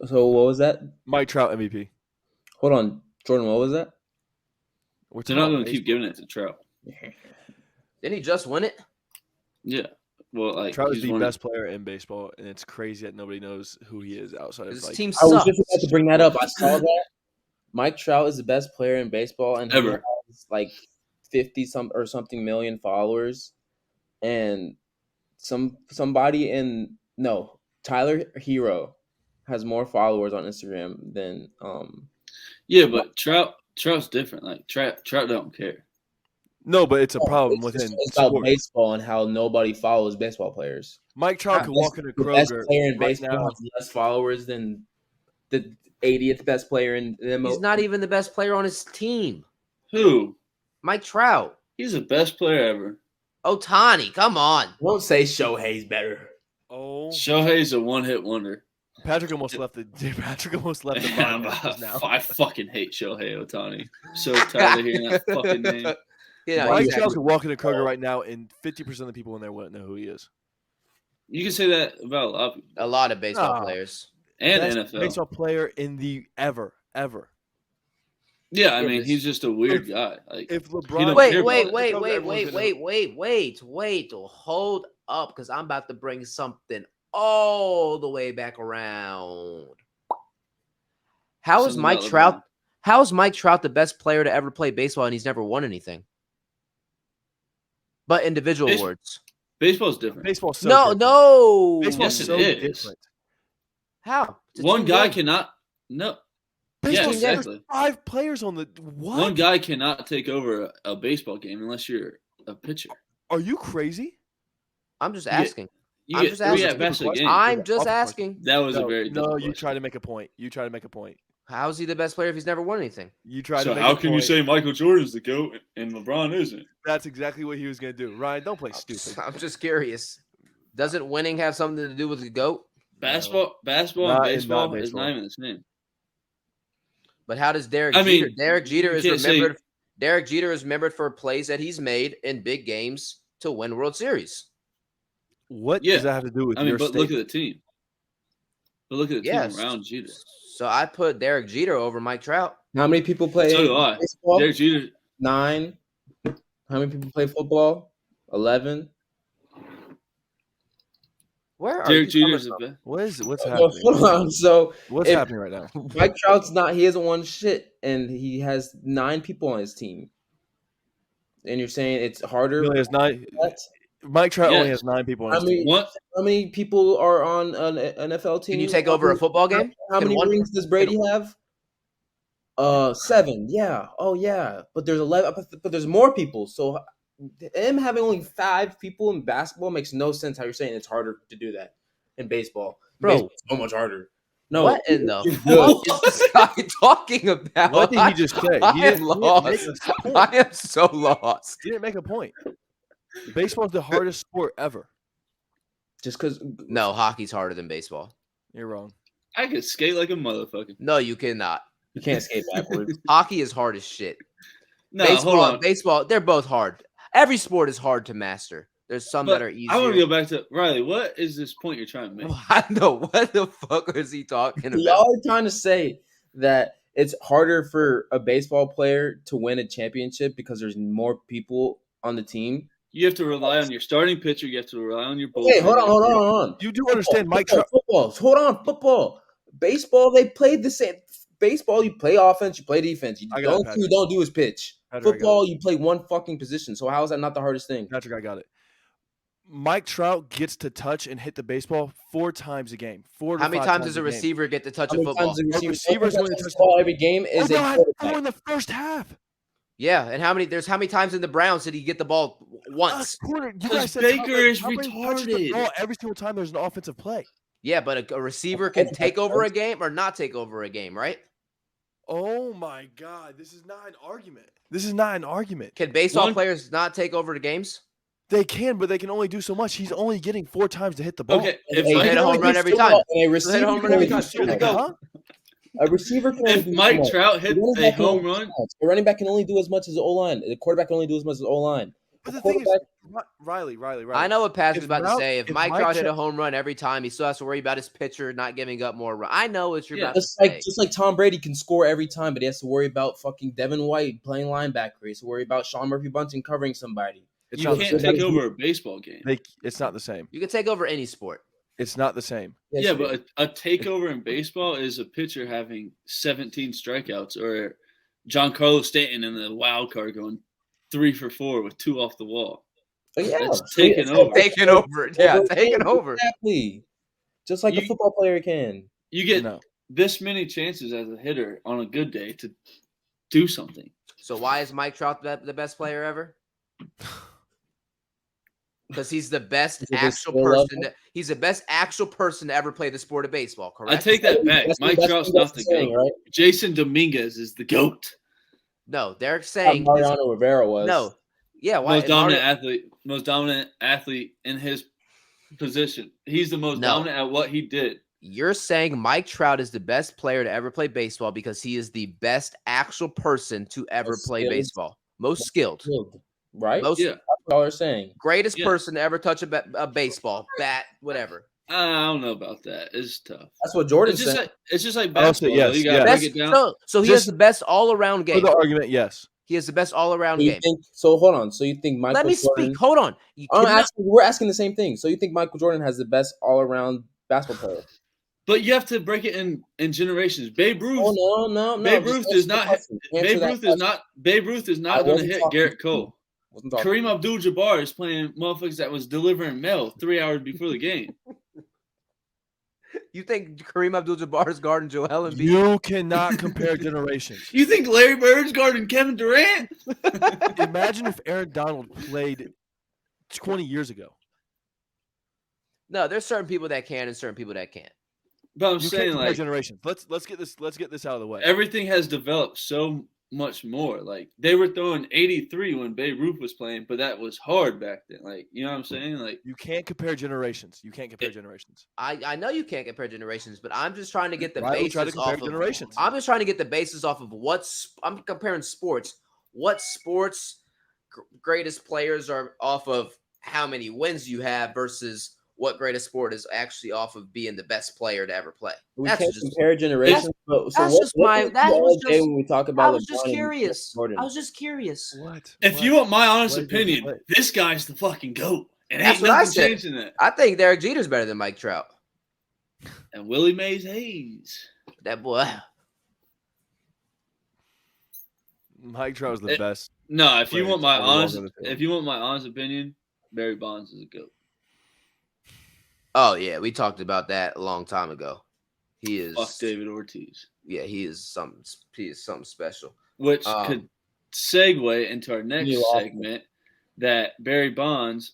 Speaker 4: So what was that?
Speaker 6: Mike Trout MVP.
Speaker 4: Hold on, Jordan. What was that?
Speaker 6: We're
Speaker 5: They're not
Speaker 6: talking
Speaker 5: going to keep giving it to Trout.
Speaker 3: Didn't he just win it?
Speaker 5: Yeah. Well, like
Speaker 6: Trout is
Speaker 5: he's
Speaker 6: the
Speaker 5: won
Speaker 6: best player in baseball, and it's crazy that nobody knows who he is outside of
Speaker 3: His
Speaker 6: like.
Speaker 3: team
Speaker 4: I was
Speaker 3: sucks.
Speaker 4: just about to bring that up. I saw that. Mike Trout is the best player in baseball, and he
Speaker 5: Ever.
Speaker 4: has like 50 something million followers, and somebody in Tyler Hero has more followers on Instagram than
Speaker 5: Yeah, but Trout's different. Like Trout don't care.
Speaker 6: No, but it's a problem
Speaker 4: it's
Speaker 6: within
Speaker 4: just about
Speaker 6: sports.
Speaker 4: baseball and how nobody follows baseball players.
Speaker 6: Mike Trout could walk into
Speaker 4: The best
Speaker 6: Kroger
Speaker 4: player in
Speaker 6: right
Speaker 4: baseball
Speaker 6: now.
Speaker 4: has less followers than the 80th best player in the
Speaker 3: He's not even the best player on his team.
Speaker 5: Who?
Speaker 3: Mike Trout.
Speaker 5: He's the best player ever.
Speaker 3: Otani, come on.
Speaker 4: Don't say Shohei's better.
Speaker 6: Oh,
Speaker 5: Shohei's a one-hit wonder.
Speaker 6: Patrick almost left the. Patrick almost left the
Speaker 5: Man,
Speaker 6: podcast now.
Speaker 5: I fucking hate Shohei Otani. I'm so tired of hearing that fucking name.
Speaker 3: You know,
Speaker 6: Mike
Speaker 3: he's
Speaker 6: Trout
Speaker 3: actually-
Speaker 6: could walk into Kroger right now, and 50% of the people in there wouldn't know who he is.
Speaker 5: You can say that about a lot of people.
Speaker 3: a lot of baseball
Speaker 6: Nah.
Speaker 3: players.
Speaker 5: And
Speaker 6: Best
Speaker 5: NFL.
Speaker 6: baseball player in the ever.
Speaker 5: Yeah, I
Speaker 3: Yeah,
Speaker 5: mean,
Speaker 3: this-
Speaker 5: he's just a weird guy. Like,
Speaker 6: If
Speaker 5: You
Speaker 6: LeBron,
Speaker 5: don't
Speaker 3: Wait,
Speaker 5: care
Speaker 3: wait,
Speaker 5: about it.
Speaker 3: wait,
Speaker 6: Everyone's
Speaker 3: wait. Hold up, because I'm about to bring something all the way back around. How is
Speaker 5: Something
Speaker 3: Mike
Speaker 5: about
Speaker 3: Trout?
Speaker 5: LeBron.
Speaker 3: How is Mike Trout the best player to ever play baseball and he's never won anything? But individual
Speaker 5: Base-
Speaker 3: awards.
Speaker 5: Baseball's different.
Speaker 6: baseball's so
Speaker 3: No,
Speaker 6: different.
Speaker 3: no.
Speaker 6: Baseball's
Speaker 5: Yes, it
Speaker 6: so
Speaker 5: is.
Speaker 6: different.
Speaker 3: How? It's a
Speaker 5: One
Speaker 3: team
Speaker 5: guy
Speaker 3: game.
Speaker 5: cannot. No. Yeah,
Speaker 6: Baseball's there's
Speaker 5: exactly.
Speaker 6: 5 players on the what?
Speaker 5: One guy cannot take over a baseball game unless you're a pitcher.
Speaker 6: Are you crazy?
Speaker 3: I'm just
Speaker 5: Yeah.
Speaker 3: asking.
Speaker 5: You
Speaker 3: I'm
Speaker 5: get
Speaker 3: just
Speaker 5: 3
Speaker 3: asking.
Speaker 5: at bats a game.
Speaker 3: I'm just
Speaker 6: Off the
Speaker 3: asking.
Speaker 5: That was a very
Speaker 6: No,
Speaker 5: difficult
Speaker 6: you
Speaker 5: question.
Speaker 6: try to make a point. You try to make a point.
Speaker 3: How is he the best player if he's never won anything?
Speaker 6: You try to
Speaker 5: So
Speaker 6: make
Speaker 5: how
Speaker 6: a
Speaker 5: can you
Speaker 6: point.
Speaker 5: say Michael Jordan's the GOAT and LeBron isn't?
Speaker 6: That's exactly what he was going to do. Ryan, don't play stupid.
Speaker 3: I'm just curious. Doesn't winning have something to do with the GOAT?
Speaker 5: Basketball
Speaker 6: Not
Speaker 5: and
Speaker 6: in- not
Speaker 5: baseball is
Speaker 6: baseball.
Speaker 5: not even the same.
Speaker 3: But how does Derek
Speaker 5: I
Speaker 3: Jeter?
Speaker 5: mean,
Speaker 3: Derek Jeter
Speaker 5: you
Speaker 3: is
Speaker 5: can't say-
Speaker 3: remembered. Derek Jeter is remembered for plays that he's made in big games to win World Series.
Speaker 6: What
Speaker 5: Yeah.
Speaker 6: does that have to do with
Speaker 5: I mean,
Speaker 6: your
Speaker 5: but look
Speaker 6: statement?
Speaker 5: at the team. But look at the
Speaker 3: Yes.
Speaker 5: team around Jeter.
Speaker 3: So I put Derek Jeter over Mike Trout.
Speaker 4: How many people play
Speaker 5: So do I.
Speaker 4: baseball?
Speaker 5: Derek Jeter.
Speaker 4: 9. How many people play football? 11.
Speaker 3: Where are
Speaker 5: Derek
Speaker 3: you coming
Speaker 5: Jeter's the
Speaker 3: from?
Speaker 5: best.
Speaker 6: What's
Speaker 4: Well,
Speaker 6: happening?
Speaker 4: hold on. So
Speaker 6: What's
Speaker 4: if-
Speaker 6: happening right now?
Speaker 4: Mike Trout's he hasn't won shit, and he has 9 people on his team. And you're saying it's harder?
Speaker 6: He only has 9.
Speaker 4: What?
Speaker 6: Mike Trout only
Speaker 5: Yes.
Speaker 6: has 9 people on
Speaker 4: How
Speaker 6: his team.
Speaker 4: many,
Speaker 5: What?
Speaker 4: how many people are on an NFL team?
Speaker 3: Can you take over a football game?
Speaker 4: How
Speaker 3: Can
Speaker 4: many
Speaker 3: one-
Speaker 4: rings does Brady have? 7. Yeah. Oh, yeah. But there's 11. But there's more people. So him having only 5 people in basketball makes no sense. How you're saying it's harder to do that in baseball,
Speaker 3: Bro.
Speaker 4: Baseball's so much harder. No,
Speaker 3: What in the
Speaker 4: it's
Speaker 3: fuck
Speaker 4: good.
Speaker 3: is this guy talking about?
Speaker 6: What did he just say?
Speaker 3: I
Speaker 6: He
Speaker 3: am
Speaker 6: didn't make
Speaker 3: lost.
Speaker 6: a point.
Speaker 3: I am so lost.
Speaker 6: He didn't make a point. Baseball's the hardest sport ever.
Speaker 4: Just because
Speaker 3: No, hockey's harder than baseball.
Speaker 6: You're wrong.
Speaker 5: I could skate like a motherfucker.
Speaker 3: No, you cannot.
Speaker 4: you can't skate backwards.
Speaker 3: Hockey is hard as shit.
Speaker 5: No, hold
Speaker 3: baseball,
Speaker 5: on.
Speaker 3: they're both hard. Every sport is hard to master. There's some
Speaker 5: But
Speaker 3: that are easier.
Speaker 5: I want to go back to Riley. What is this point you're trying to make?
Speaker 3: I know what the fuck is he talking about?
Speaker 4: Y'all are trying to say that it's harder for a baseball player to win a championship because there's more people on the team.
Speaker 5: You have to rely on your starting pitcher. You have to rely on your bullpen.
Speaker 4: Okay, hold on.
Speaker 6: You do understand Mike Trout.
Speaker 4: Football. Hold on, football. Baseball, they played the same. Baseball, you play offense, you play defense. You
Speaker 6: I got it,
Speaker 4: don't
Speaker 6: Patrick.
Speaker 4: you don't do is pitch.
Speaker 6: Patrick, I got
Speaker 4: Football, you play one fucking position. So how is that not the hardest thing?
Speaker 6: Patrick, I got it. Mike Trout gets to touch and hit the baseball 4 times a game. 4 to
Speaker 3: How many
Speaker 6: 5
Speaker 3: times does a
Speaker 6: game.
Speaker 3: receiver get to touch
Speaker 4: How
Speaker 3: a
Speaker 4: many
Speaker 3: football?
Speaker 4: times the
Speaker 6: receivers
Speaker 4: receiver
Speaker 6: when they
Speaker 4: touches
Speaker 6: touch
Speaker 4: the ball every game is
Speaker 6: Oh,
Speaker 4: a
Speaker 6: no, I had
Speaker 4: quarterback.
Speaker 6: 4 in the first half.
Speaker 3: Yeah, and how many times in the Browns did he get the ball once?
Speaker 6: Quarter. You
Speaker 5: Because
Speaker 6: guys said
Speaker 5: Baker is
Speaker 6: Tom Brady touches the
Speaker 5: retarded.
Speaker 6: ball every single time there's an offensive play.
Speaker 3: Yeah, but a receiver can take over a game or not take over a game, right?
Speaker 6: Oh my God, this is not an argument. This is not an argument.
Speaker 3: Can baseball
Speaker 5: One-
Speaker 3: players not take over the games?
Speaker 6: They can, but they can only do so much. He's only getting 4 times to hit the ball.
Speaker 5: Okay,
Speaker 4: And
Speaker 5: if
Speaker 3: So
Speaker 5: Mike,
Speaker 3: hit a home run every time.
Speaker 4: And a receiver
Speaker 3: home
Speaker 4: can
Speaker 3: run every
Speaker 4: only
Speaker 3: time.
Speaker 4: do
Speaker 3: You're the
Speaker 4: so
Speaker 3: goat.
Speaker 4: much. A receiver can only
Speaker 5: if
Speaker 4: do
Speaker 5: Mike
Speaker 4: so much.
Speaker 5: Trout hit
Speaker 4: The running
Speaker 5: a
Speaker 4: back can only
Speaker 5: home
Speaker 4: do
Speaker 5: run,
Speaker 4: so much. The running back can only do as much as the O-line. The quarterback can only do as much as the O-line.
Speaker 6: But
Speaker 4: The
Speaker 6: the thing is,
Speaker 4: quarterback-
Speaker 6: Riley.
Speaker 3: I know what Pat's
Speaker 6: If
Speaker 3: about to
Speaker 6: Trout-
Speaker 3: say. If
Speaker 6: if
Speaker 3: Mike
Speaker 6: Mike
Speaker 3: Trout hit a
Speaker 6: Trout-
Speaker 3: home run every time, he still has to worry about his pitcher not giving up more run. I know what you're
Speaker 5: Yeah.
Speaker 3: about to
Speaker 4: Just
Speaker 3: say.
Speaker 4: like Tom Brady can score every time, but he has to worry about fucking Devin White playing linebacker. He has to worry about Sean Murphy Bunting covering somebody.
Speaker 6: It's
Speaker 5: you
Speaker 6: not the
Speaker 5: can't
Speaker 6: same.
Speaker 5: take over a baseball game.
Speaker 6: It's not the same.
Speaker 3: You can take over any sport.
Speaker 6: It's not the same.
Speaker 4: Yes,
Speaker 5: Yeah,
Speaker 4: it is.
Speaker 5: but a takeover in baseball is a pitcher having 17 strikeouts, or Giancarlo Stanton in the wild card going 3 for 4 with 2 off the wall.
Speaker 4: But yeah,
Speaker 5: It's taken over.
Speaker 3: Taking over. Yeah, taking over.
Speaker 4: Exactly. Just like a
Speaker 5: You-
Speaker 4: football player can.
Speaker 5: You get
Speaker 6: No.
Speaker 5: this many chances as a hitter on a good day to do something.
Speaker 3: So why is Mike Trout the best player ever? Because he's the best
Speaker 4: Is it his
Speaker 3: actual
Speaker 4: skill
Speaker 3: person.
Speaker 4: level?
Speaker 3: He's the best actual person to ever play the sport of baseball. Correct.
Speaker 5: I take that back.
Speaker 4: That's-
Speaker 5: Mike
Speaker 4: that's
Speaker 5: Trout's
Speaker 4: what
Speaker 5: not the
Speaker 4: that's saying,
Speaker 5: GOAT.
Speaker 4: right?
Speaker 5: Jason Dominguez is the GOAT.
Speaker 3: No, they're saying
Speaker 4: Mariano Rivera was.
Speaker 3: no. Yeah, why?
Speaker 5: Most dominant athlete in his position. He's the most
Speaker 3: No.
Speaker 5: dominant at what he did.
Speaker 3: You're saying Mike Trout is the best player to ever play baseball because he is the best actual person to ever
Speaker 4: Most
Speaker 3: play
Speaker 4: skilled.
Speaker 3: baseball. Most skilled.
Speaker 4: Right?
Speaker 3: Most
Speaker 5: Yeah.
Speaker 4: That's what y'all are saying.
Speaker 3: greatest
Speaker 5: Yeah.
Speaker 3: person to ever touch a baseball, bat, whatever.
Speaker 5: I don't know about that. It's tough.
Speaker 4: That's what Jordan
Speaker 5: It's just
Speaker 4: said.
Speaker 5: like it's just like
Speaker 6: I'll say
Speaker 5: basketball.
Speaker 6: yes,
Speaker 5: You gotta
Speaker 6: yes.
Speaker 5: break
Speaker 3: Best,
Speaker 5: it down.
Speaker 3: so he has
Speaker 6: Just-
Speaker 3: the best all-around
Speaker 6: For
Speaker 3: game.
Speaker 6: the argument, yes.
Speaker 3: He has the best all-around
Speaker 4: So you
Speaker 3: game.
Speaker 4: think? So hold on. So you think Michael
Speaker 3: Let me
Speaker 4: Jordan?
Speaker 3: speak. Hold on.
Speaker 4: We're asking the same thing. So you think Michael Jordan has the best all-around basketball player?
Speaker 5: But you have to break it in generations. Babe Ruth.
Speaker 4: Oh no.
Speaker 5: Babe
Speaker 4: just
Speaker 5: Ruth
Speaker 4: answer
Speaker 5: is
Speaker 4: the
Speaker 5: not.
Speaker 4: question. Answer
Speaker 5: Babe
Speaker 4: that
Speaker 5: Ruth is
Speaker 4: question.
Speaker 5: not. Babe Ruth is
Speaker 4: I
Speaker 5: not going to
Speaker 4: wasn't
Speaker 5: hit
Speaker 4: talking
Speaker 5: Garrett
Speaker 4: to you.
Speaker 5: Cole.
Speaker 4: Wasn't talking.
Speaker 5: Kareem Abdul-Jabbar is playing motherfuckers that was delivering mail 3 hours before the game.
Speaker 3: You think Kareem Abdul-Jabbar is guarding Joel Embiid?
Speaker 6: You cannot compare generations.
Speaker 5: You think Larry Bird's guarding Kevin Durant?
Speaker 6: Imagine if Aaron Donald played 20 years ago.
Speaker 3: No, there's certain people that can and certain people that can't.
Speaker 5: But I'm
Speaker 6: You can't
Speaker 5: saying
Speaker 6: compare
Speaker 5: like
Speaker 6: generations. Let's get this out of the way.
Speaker 5: everything has developed so much more. Like they were throwing 83 when Babe Ruth was playing, but that was hard back then. Like, you know what I'm saying? Like
Speaker 6: You can't compare generations. You can't compare generations.
Speaker 3: I know you can't compare generations, but I'm just trying to get the
Speaker 6: Riley tried to
Speaker 3: basis
Speaker 6: compare
Speaker 3: off of
Speaker 6: generations.
Speaker 3: I'm just trying to get the basis off of I'm comparing sports. What sports greatest players are off of how many wins you have versus what greatest sport is actually off of being the best player to ever play.
Speaker 4: We
Speaker 3: That's
Speaker 4: can't
Speaker 3: just
Speaker 4: compare generations. So
Speaker 3: that's
Speaker 4: what,
Speaker 3: just
Speaker 4: what
Speaker 3: my
Speaker 4: do we
Speaker 3: that
Speaker 4: do all
Speaker 3: was
Speaker 4: day
Speaker 3: just
Speaker 4: when we talk
Speaker 3: I
Speaker 4: about
Speaker 3: was just
Speaker 4: LeBron and
Speaker 3: curious.
Speaker 4: Jordan?
Speaker 3: I was just curious.
Speaker 6: What?
Speaker 5: if you want my honest
Speaker 6: What did you
Speaker 5: opinion,
Speaker 6: say?
Speaker 5: this guy's the fucking GOAT. And
Speaker 3: That's
Speaker 5: ain't
Speaker 3: what I
Speaker 5: nothing
Speaker 3: said.
Speaker 5: changing that.
Speaker 3: I think Derek Jeter's better than Mike Trout.
Speaker 5: And Willie Mays Hayes.
Speaker 3: That boy.
Speaker 6: Mike Trout was the
Speaker 5: It-
Speaker 6: best.
Speaker 5: No, if you
Speaker 6: Players
Speaker 5: want my
Speaker 6: ever walked
Speaker 5: honest
Speaker 6: on the field.
Speaker 5: if you want my honest opinion, Barry Bonds is a GOAT.
Speaker 3: Oh yeah, we talked about that a long time ago. He is
Speaker 5: Fuck David Ortiz.
Speaker 3: Yeah, he is something special.
Speaker 5: Which could segue into our next
Speaker 4: You lost
Speaker 5: segment that Barry Bonds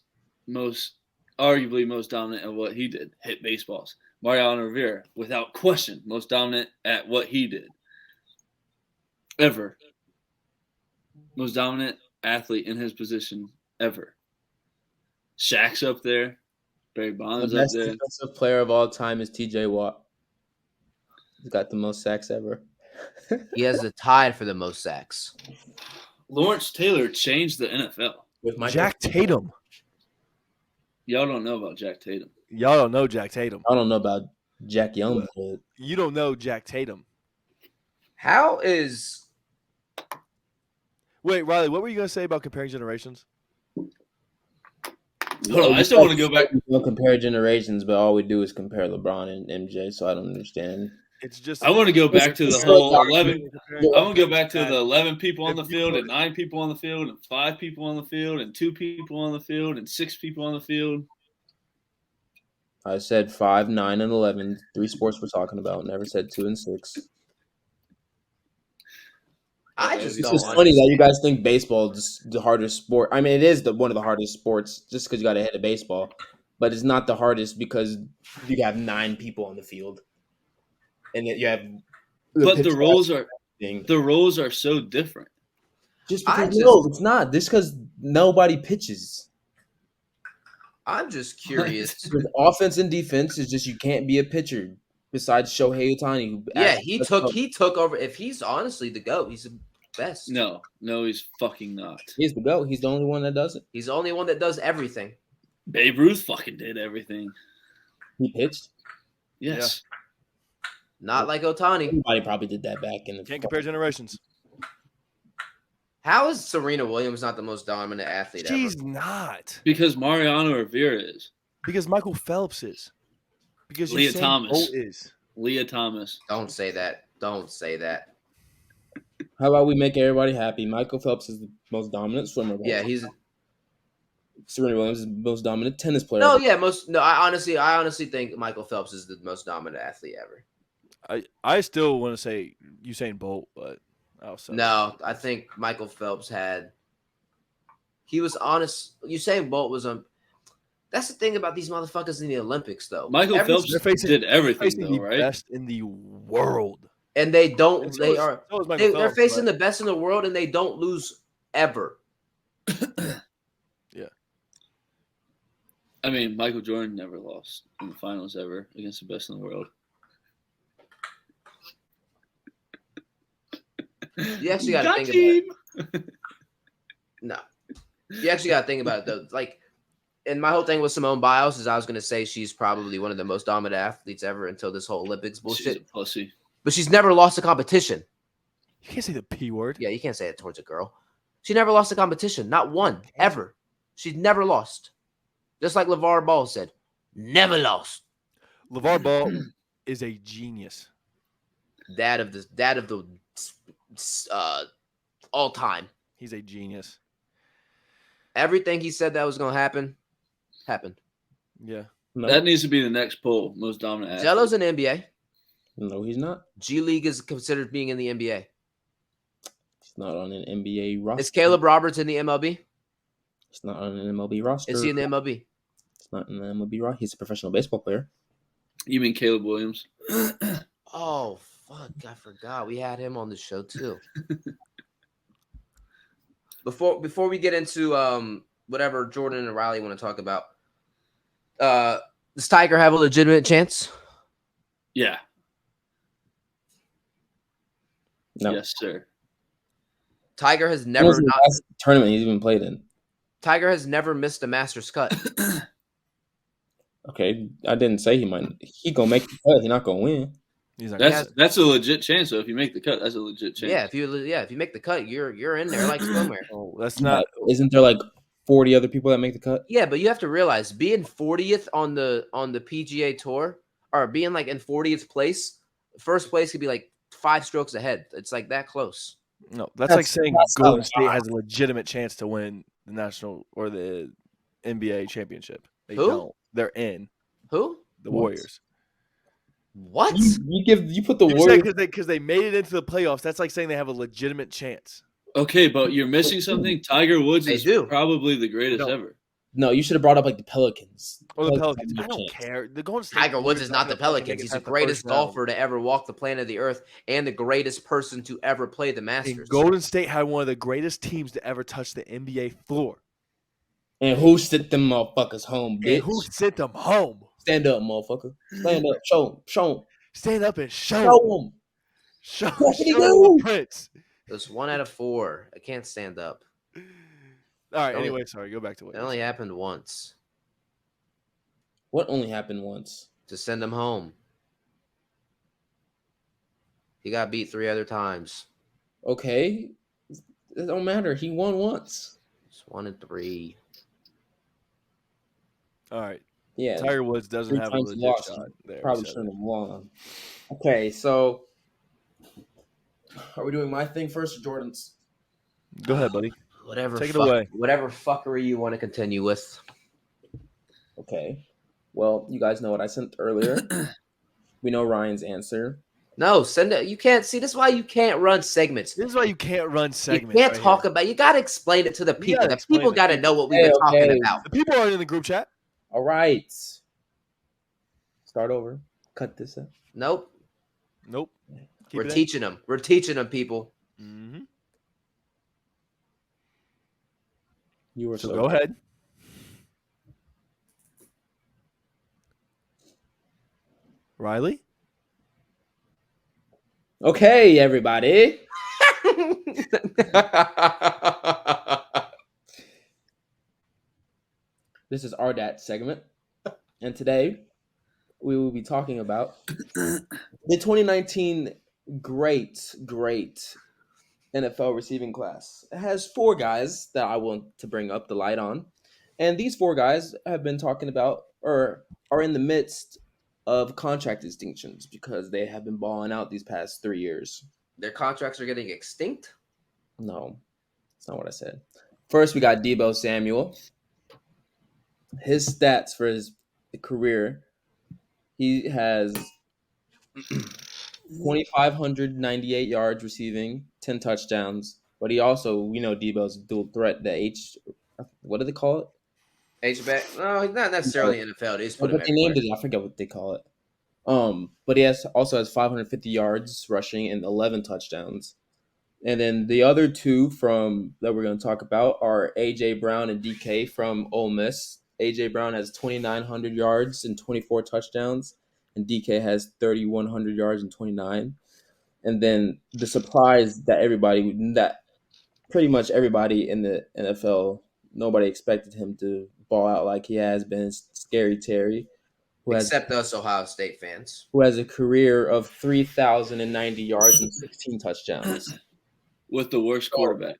Speaker 5: arguably most dominant at what he did, hit baseballs. Mariano Rivera, without question, most dominant at what he did. Ever. Most dominant athlete in his position ever. Shaq's up there. Barry
Speaker 4: The
Speaker 5: Bonds up
Speaker 4: best
Speaker 5: there.
Speaker 4: defensive player of all time is T.J. Watt. He's got the most sacks ever.
Speaker 3: He has the tied for the most sacks.
Speaker 5: Lawrence Taylor changed the NFL.
Speaker 4: With Michael,
Speaker 6: Jack Tatum.
Speaker 5: Y'all don't know about Jack Tatum.
Speaker 6: Y'all don't know Jack Tatum.
Speaker 4: I don't know about Jack Young, but
Speaker 6: You don't know Jack Tatum.
Speaker 3: How is
Speaker 6: Wait, Riley, what were you going to say about comparing generations?
Speaker 5: Hold on, I still want to go back.
Speaker 4: We don't compare generations, but all we do is compare LeBron and MJ. So I don't understand.
Speaker 6: It's just
Speaker 5: I want to go back to the
Speaker 4: It's
Speaker 5: whole
Speaker 4: like
Speaker 5: 11. I want to go back to the 11 people on the
Speaker 6: If you
Speaker 5: field
Speaker 6: put-
Speaker 5: and 9 people on the field and 5 people on the field and 2 people on the field and 6 people on the field.
Speaker 4: I said 5, 9, and 11. 3 sports we're talking about. Never said 2 and 6.
Speaker 3: I just
Speaker 4: It's
Speaker 3: don't
Speaker 4: just funny that
Speaker 3: understand.
Speaker 4: you guys think baseball is the hardest sport. I mean, it is one of the hardest sports just because you got to hit a baseball, but it's not the hardest because you have 9 people on the field, and yet you have.
Speaker 5: But the
Speaker 4: pitch
Speaker 5: roles are so different.
Speaker 4: just
Speaker 3: I
Speaker 4: because
Speaker 3: just-
Speaker 4: no, it's not. Just because nobody pitches.
Speaker 3: I'm just curious.
Speaker 4: With offense and defense, it's just you can't be a pitcher besides Shohei Ohtani. Who
Speaker 3: Yeah, he took over. If he's honestly the GOAT, he's the best.
Speaker 5: No, he's fucking not.
Speaker 4: He's the GOAT. He's the only one that does it.
Speaker 3: He's the only one that does everything.
Speaker 5: Babe Ruth fucking did everything.
Speaker 4: He pitched.
Speaker 5: Yes.
Speaker 3: Not like Ohtani.
Speaker 4: Everybody probably did that back in the.
Speaker 6: Can't compare generations.
Speaker 3: How is Serena Williams not the most dominant athlete
Speaker 6: She's
Speaker 3: ever?
Speaker 6: not.
Speaker 5: Because Mariano Rivera is.
Speaker 6: Because Michael Phelps is. Because
Speaker 5: Leah
Speaker 6: Usain
Speaker 5: Thomas.
Speaker 6: Bolt is.
Speaker 5: Leah Thomas.
Speaker 3: Don't say that. Don't say that.
Speaker 4: How about we make everybody happy? Michael Phelps is the most dominant swimmer. of all
Speaker 3: Yeah,
Speaker 4: time.
Speaker 3: he's
Speaker 4: Serena Williams is the most dominant tennis player.
Speaker 3: no,
Speaker 4: of all
Speaker 3: yeah, most no. I honestly think Michael Phelps is the most dominant athlete ever.
Speaker 6: I still want to say Usain Bolt, but I'll say
Speaker 3: No, I think Michael Phelps had. He was honest. Usain Bolt was on. That's the thing about these motherfuckers in the Olympics, though.
Speaker 5: Michael Phelps
Speaker 6: they're facing-
Speaker 5: did everything,
Speaker 6: facing
Speaker 5: though,
Speaker 6: the
Speaker 5: right?
Speaker 6: best in the world.
Speaker 3: and they don't.
Speaker 6: And so
Speaker 3: They
Speaker 6: is-
Speaker 3: are.
Speaker 6: so is Michael
Speaker 3: They're
Speaker 6: Phelps,
Speaker 3: facing
Speaker 6: but-
Speaker 3: the best in the world, and they don't lose ever.
Speaker 5: I mean, Michael Jordan never lost in the finals ever against the best in the world.
Speaker 3: You actually got to
Speaker 5: Got
Speaker 3: think
Speaker 5: him.
Speaker 3: about it. No, you actually got to think about it though. Like, and my whole thing with Simone Biles is I was going to say she's probably one of the most dominant athletes ever until this whole Olympics
Speaker 5: She's
Speaker 3: bullshit.
Speaker 5: a pussy.
Speaker 3: But she's never lost a competition.
Speaker 6: You can't say the P word.
Speaker 3: Yeah, you can't say it towards a girl. She never lost a competition, not one ever. She's never lost. Just like LeVar Ball said, never lost.
Speaker 6: LeVar Ball is a genius.
Speaker 3: That of the all time.
Speaker 6: He's a genius.
Speaker 3: Everything he said that was going to happen happened.
Speaker 6: Yeah.
Speaker 4: No,
Speaker 5: That needs to be the next poll. Most dominant athlete.
Speaker 3: Jello's in the NBA.
Speaker 4: no, he's not.
Speaker 3: G League is considered being in the NBA.
Speaker 4: He's not on an NBA roster.
Speaker 3: Is Caleb Roberts in the MLB?
Speaker 4: He's not on an MLB roster.
Speaker 3: Is he in the MLB?
Speaker 4: He's not in the MLB roster. He's a professional baseball player.
Speaker 5: You mean Caleb Williams?
Speaker 3: Oh fuck! I forgot we had him on the show too. Before we get into whatever Jordan and Riley want to talk about, does Tiger have a legitimate chance?
Speaker 5: Yeah.
Speaker 4: No.
Speaker 5: Yes, sir.
Speaker 3: Tiger has
Speaker 4: When
Speaker 3: never
Speaker 4: was the last tournament he's even played in?
Speaker 3: Tiger has never missed a Masters cut.
Speaker 4: Okay, I didn't say he might. He gonna make the cut. He's not gonna win.
Speaker 6: He's not
Speaker 5: That's a legit chance. So if you make the cut, that's a legit chance.
Speaker 3: Yeah, if you make the cut, you're in there like somewhere.
Speaker 6: Oh, that's not.
Speaker 4: Isn't there like 40 other people that make the cut?
Speaker 3: Yeah, but you have to realize being 40th on the PGA Tour or being like in 40th place, first place could be like 5 strokes ahead. It's like that close.
Speaker 6: No, that's like saying
Speaker 4: that's
Speaker 6: Golden
Speaker 4: not
Speaker 6: State
Speaker 4: high.
Speaker 6: has a legitimate chance to win the national or the NBA championship. They
Speaker 3: Who?
Speaker 6: don't. They're in
Speaker 3: Who?
Speaker 6: the
Speaker 4: What?
Speaker 6: Warriors.
Speaker 3: What?
Speaker 4: You put the
Speaker 6: You
Speaker 4: Warriors.
Speaker 6: said because they made it into the playoffs. That's like saying they have a legitimate chance.
Speaker 5: Okay, but you're missing something. Tiger Woods
Speaker 3: They
Speaker 5: is
Speaker 3: do.
Speaker 5: probably the greatest
Speaker 6: No.
Speaker 5: ever.
Speaker 4: No, you should have brought up like the Pelicans.
Speaker 6: Or the Pelicans.
Speaker 4: have
Speaker 6: I
Speaker 4: a
Speaker 6: don't
Speaker 4: chance.
Speaker 6: care. The Golden State
Speaker 3: Tiger Woods
Speaker 6: Warriors
Speaker 3: is not the
Speaker 6: gonna fucking make
Speaker 3: Pelicans.
Speaker 6: it
Speaker 3: He's the
Speaker 6: past the
Speaker 3: greatest
Speaker 6: first round.
Speaker 3: golfer to ever walk the planet of the earth and the greatest person to ever play the
Speaker 6: And
Speaker 3: Masters.
Speaker 6: Golden State had one of the greatest teams to ever touch the NBA floor.
Speaker 4: And who sent them motherfuckers home, bitch?
Speaker 6: And who sent them home?
Speaker 4: Stand up, motherfucker. Stand up. Show him.
Speaker 6: Stand up and show
Speaker 4: Show
Speaker 6: them.
Speaker 4: him.
Speaker 6: Show
Speaker 4: What did he
Speaker 6: them
Speaker 4: do?
Speaker 6: the Prince.
Speaker 3: It was 1 out of 4. I can't stand up.
Speaker 6: All right.
Speaker 3: Only-
Speaker 6: Anyway, sorry. Go back to what
Speaker 3: It
Speaker 6: you
Speaker 3: only
Speaker 6: said.
Speaker 3: happened once
Speaker 4: What only happened once?
Speaker 3: to send him home. He got beat 3 other times.
Speaker 4: Okay. It don't matter. He won once.
Speaker 3: It's 1 and 3.
Speaker 6: All right.
Speaker 4: Yeah.
Speaker 6: Tiger Woods doesn't
Speaker 4: 3
Speaker 6: have a
Speaker 4: times
Speaker 6: legit
Speaker 4: lost.
Speaker 6: shot. There, we
Speaker 4: Probably
Speaker 6: said
Speaker 4: shouldn't
Speaker 6: it.
Speaker 4: have won. Okay, so are we doing my thing first or Jordan's?
Speaker 6: Go ahead, buddy.
Speaker 3: Whatever.
Speaker 6: Take it away.
Speaker 3: Whatever fuckery you want to continue with.
Speaker 4: Okay. Well, you guys know what I sent earlier. We know Ryan's answer.
Speaker 3: No, send it. You can't see. This is why you can't run segments.
Speaker 6: This is why you can't run segments.
Speaker 3: You can't
Speaker 6: right
Speaker 3: talk
Speaker 6: here.
Speaker 3: about. You got to explain it to the people.
Speaker 6: gotta
Speaker 3: The
Speaker 6: explain
Speaker 3: people
Speaker 6: it.
Speaker 3: got to know what we've been
Speaker 4: Okay.
Speaker 3: talking about.
Speaker 6: The people aren't in the group chat.
Speaker 4: All right. Start over. Cut this up.
Speaker 3: Nope.
Speaker 6: Nope. Keep
Speaker 3: We're
Speaker 6: it in.
Speaker 3: teaching them. We're teaching them, people.
Speaker 6: Mhm.
Speaker 4: You were
Speaker 6: So go ahead. Riley?
Speaker 4: Okay, everybody. This is our DAT segment. And today we will be talking about the 2019 great NFL receiving class. It has 4 guys that I want to bring up the light on. And these 4 guys have been talking about or are in the midst of contract distinctions because they have been balling out these past 3 years.
Speaker 3: Their contracts are getting extinct.
Speaker 4: No, that's not what I said. First, we got Deebo Samuel. His stats for his career, he has 2,598 yards receiving, 10 touchdowns. But he also, we know Deebo's dual threat, what do they call it?
Speaker 3: H-back. No, he's not necessarily NFL. They just put him
Speaker 4: But they named
Speaker 3: everywhere.
Speaker 4: it, I forget what they call it. But he also has 550 yards rushing and 11 touchdowns. And then the other 2 that we're going to talk about are A.J. Brown and DK from Ole Miss. A.J. Brown has 2,900 yards and 24 touchdowns, and DK has 3,100 yards and 29. And then the surprise that pretty much everybody in the NFL, nobody expected him to ball out like he has been, is Scary Terry,
Speaker 3: Except us Ohio State fans.
Speaker 4: who has a career of 3,090 yards and 16 touchdowns.
Speaker 5: With the worst quarterback.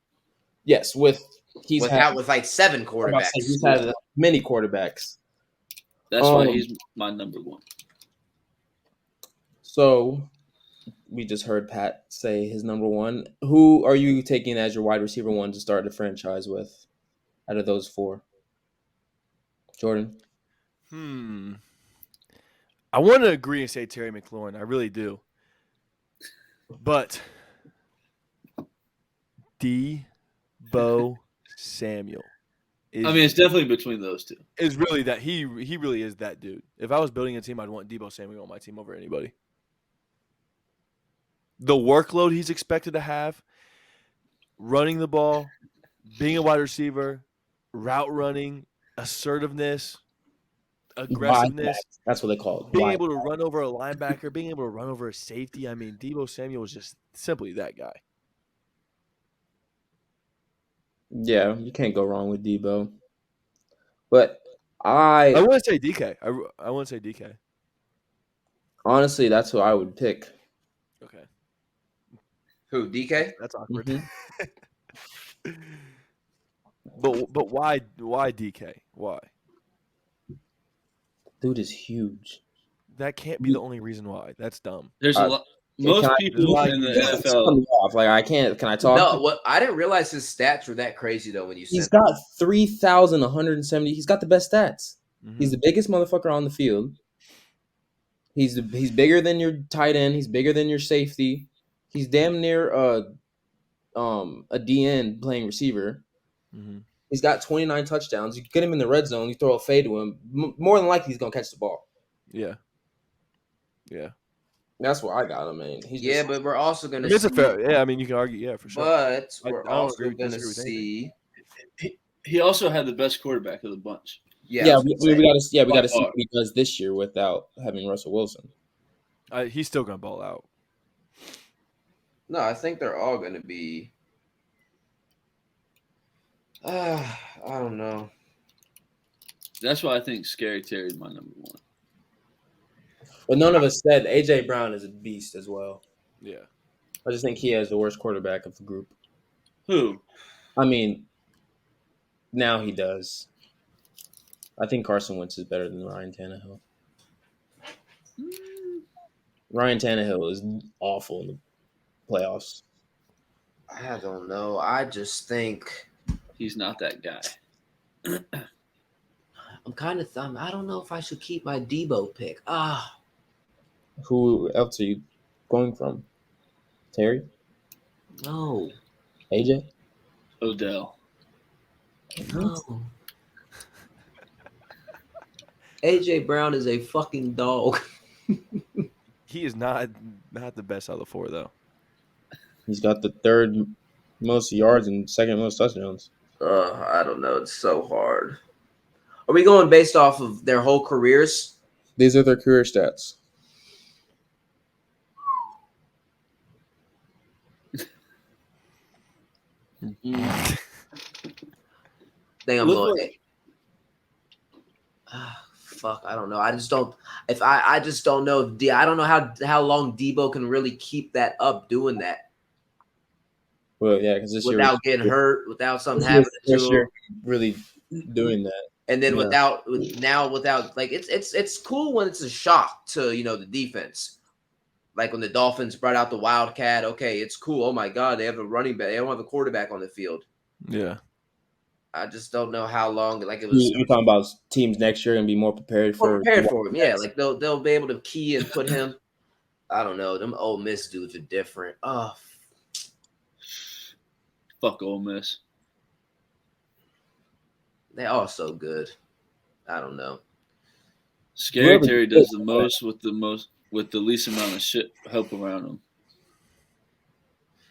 Speaker 4: Yes, with
Speaker 3: like 7 quarterbacks.
Speaker 4: He's had many quarterbacks.
Speaker 5: That's why he's my number 1.
Speaker 4: So we just heard Pat say his number 1. Who are you taking as your wide receiver 1 to start the franchise with out of those 4? Jordan?
Speaker 6: I want to agree and say Terry McLaurin. I really do. But Deebo Samuel.
Speaker 5: it's definitely between those two.
Speaker 6: Is really that he really is that dude. If I was building a team, I'd want Debo Samuel on my team over anybody. The workload he's expected to have, running the ball, being a wide receiver, route running, assertiveness, aggressiveness,
Speaker 4: That's what they call it.
Speaker 6: being able to run over a linebacker, being able to run over a safety. I mean, Debo Samuel was just simply that guy.
Speaker 4: Yeah, you can't go wrong with Debo. But I
Speaker 6: wouldn't say DK. I wouldn't say DK.
Speaker 4: honestly, that's who I would pick.
Speaker 6: Okay,
Speaker 3: Who, DK?
Speaker 6: that's awkward.
Speaker 4: Mhm.
Speaker 6: But why DK? Why?
Speaker 4: Dude is huge.
Speaker 6: That can't be the only reason why. That's dumb.
Speaker 5: There's a lot. Most
Speaker 4: can I-
Speaker 5: people
Speaker 6: There's a
Speaker 5: in the
Speaker 6: lot of-
Speaker 4: Cut
Speaker 5: NFL.
Speaker 4: me off. Like I can't. Can I talk?
Speaker 3: No, what I didn't realize his stats were that crazy though when you
Speaker 4: He's
Speaker 3: said
Speaker 4: got 3,170. He's got the best stats.
Speaker 6: Mhm.
Speaker 4: He's the biggest motherfucker on the field. He's bigger than your tight end. He's bigger than your safety. He's damn near a DN playing receiver.
Speaker 6: Mhm.
Speaker 4: He's got 29 touchdowns. You get him in the red zone, you throw a fade to him. More than likely, he's gonna catch the ball.
Speaker 6: Yeah. Yeah.
Speaker 4: That's where I got him, man. He's
Speaker 3: yeah,
Speaker 4: just,
Speaker 3: but we're also
Speaker 6: I
Speaker 3: gonna
Speaker 6: mean, it's a
Speaker 3: see,
Speaker 6: fair. Yeah, I mean, you can argue. Yeah, for sure.
Speaker 3: but
Speaker 6: I
Speaker 3: we're
Speaker 6: don't
Speaker 3: also
Speaker 6: agree-
Speaker 3: gonna
Speaker 6: disagree with anything.
Speaker 3: see.
Speaker 5: He also had the best quarterback of the bunch.
Speaker 3: Yeah,
Speaker 4: yeah,
Speaker 3: I was
Speaker 4: we
Speaker 3: gonna say.
Speaker 4: gotta we
Speaker 5: By
Speaker 4: gotta see
Speaker 5: far.
Speaker 4: what he does this year without having Russell Wilson.
Speaker 6: He's still gonna ball out.
Speaker 3: No, I think they're all gonna be. I don't know.
Speaker 5: That's why I think Scary Terry's my number one.
Speaker 4: But none of us said AJ Brown is a beast as well.
Speaker 6: Yeah.
Speaker 4: I just think he has the worst quarterback of the group.
Speaker 5: Who?
Speaker 4: I mean, now he does. I think Carson Wentz is better than Ryan Tannehill. Ryan Tannehill is awful in the playoffs.
Speaker 3: I don't know. I just think
Speaker 5: He's not that guy.
Speaker 3: I'm kind of. I don't know if I should keep my Debo pick.
Speaker 4: Who else are you going from? Terry?
Speaker 3: No,
Speaker 4: AJ?
Speaker 5: Odell.
Speaker 3: no. AJ Brown is a fucking dog.
Speaker 6: He is not the best out of the four though.
Speaker 4: He's got the third most yards and second most touchdowns.
Speaker 3: I don't know. It's so hard. Are we going based off of their whole careers?
Speaker 4: These are their career stats.
Speaker 3: Think I'm
Speaker 5: Look
Speaker 3: going. Fuck, I don't know. I just don't. If I just don't know. I don't know how long Debo can really keep that up, doing that
Speaker 4: Well, yeah, because this
Speaker 3: without
Speaker 4: year
Speaker 3: getting hurt, without something
Speaker 4: this year,
Speaker 3: happening to
Speaker 4: this year
Speaker 3: him,
Speaker 4: really doing that.
Speaker 3: and then
Speaker 4: yeah.
Speaker 3: without like it's cool when it's a shock to the defense. Like when the Dolphins brought out the Wildcat, okay, it's cool. Oh my God, they have a running back. They don't have a quarterback on the field.
Speaker 6: Yeah.
Speaker 3: I just don't know how long. Like it was
Speaker 4: You're talking about teams next year and be more prepared for
Speaker 3: him. Yeah, like they'll be able to key and put him. I don't know. Them Ole Miss dudes are different. Oh,
Speaker 5: Fuck Ole Miss.
Speaker 3: they all so good. I don't know.
Speaker 5: Scary
Speaker 4: Whoever
Speaker 5: Terry
Speaker 4: did
Speaker 5: does
Speaker 4: that.
Speaker 5: the most with the least amount of shit help around him.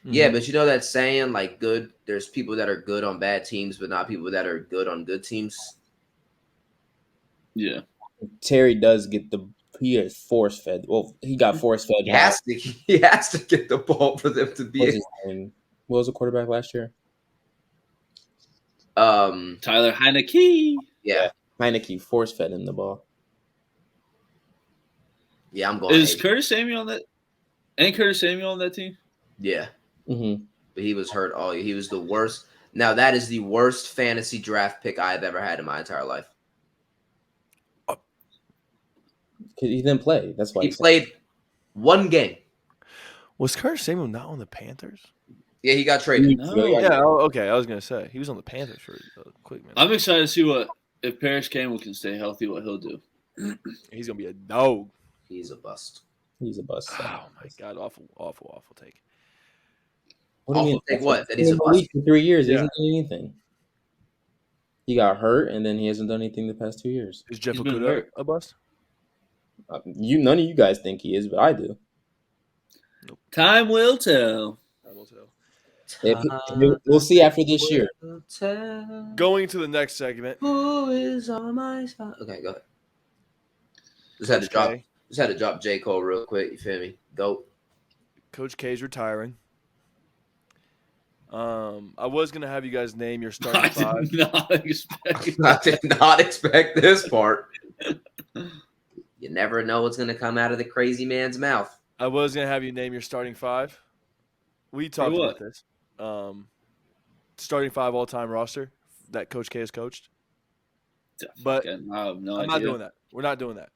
Speaker 3: Yeah, but you know that saying, like, good. There's people that are good on bad teams, but not people that are good on good teams.
Speaker 5: Yeah.
Speaker 4: Terry does get he is force fed. Well, he got force fed.
Speaker 3: He has to get the ball for them to
Speaker 4: What was
Speaker 3: be.
Speaker 4: his name? What was the quarterback last year?
Speaker 5: Tyler Heineke.
Speaker 3: Yeah,
Speaker 4: Heineke force fed him the ball.
Speaker 3: yeah. I'm going.
Speaker 5: Is
Speaker 3: AJ.
Speaker 5: Curtis Samuel on that? Ain't Curtis Samuel on that team?
Speaker 3: Yeah,
Speaker 4: Mm-hmm.
Speaker 3: but he was hurt all year. He was the worst. Now that is the worst fantasy draft pick I've ever had in my entire life.
Speaker 4: He didn't play. That's why
Speaker 3: He played one game.
Speaker 6: Was Curtis Samuel not on the Panthers?
Speaker 3: Yeah, he got traded.
Speaker 5: No.
Speaker 6: Yeah. Okay. I was gonna say he was on the Panthers for a quick minute.
Speaker 5: I'm excited to see if Paris Campbell can stay healthy, what he'll do.
Speaker 6: He's gonna be a dog.
Speaker 3: He's a bust.
Speaker 4: He's a bust.
Speaker 6: Oh my God! Awful take.
Speaker 4: What do you mean?
Speaker 3: Awful take what? That
Speaker 4: He's
Speaker 3: he's
Speaker 4: in
Speaker 3: a
Speaker 4: the
Speaker 3: bust.
Speaker 4: league for 3 years. He
Speaker 6: Yeah.
Speaker 4: hasn't done anything. He got hurt, and then he hasn't done anything the past 2 years.
Speaker 6: Is Jeff
Speaker 5: He's been
Speaker 6: Okuda
Speaker 5: hurt.
Speaker 6: a bust?
Speaker 4: None of you guys think he is, but I do.
Speaker 5: Time will tell.
Speaker 6: I will tell.
Speaker 4: We'll see after this year.
Speaker 6: Going to the next segment.
Speaker 3: Who is on my side? Okay, go ahead. Just had to drop.
Speaker 6: K.
Speaker 3: Just had to drop J. Cole real quick. You feel me? Go.
Speaker 6: Coach K is retiring. I was gonna have you guys name your starting
Speaker 5: I
Speaker 6: five.
Speaker 5: did not expect it.
Speaker 3: I did not expect this part. You never know what's gonna come out of the crazy man's mouth.
Speaker 6: I was gonna have you name your starting five. We talked
Speaker 5: what?
Speaker 6: about this. Starting five all-time roster that Coach K has coached. But
Speaker 5: I have no
Speaker 6: I'm
Speaker 5: idea.
Speaker 6: not doing that. We're not doing that.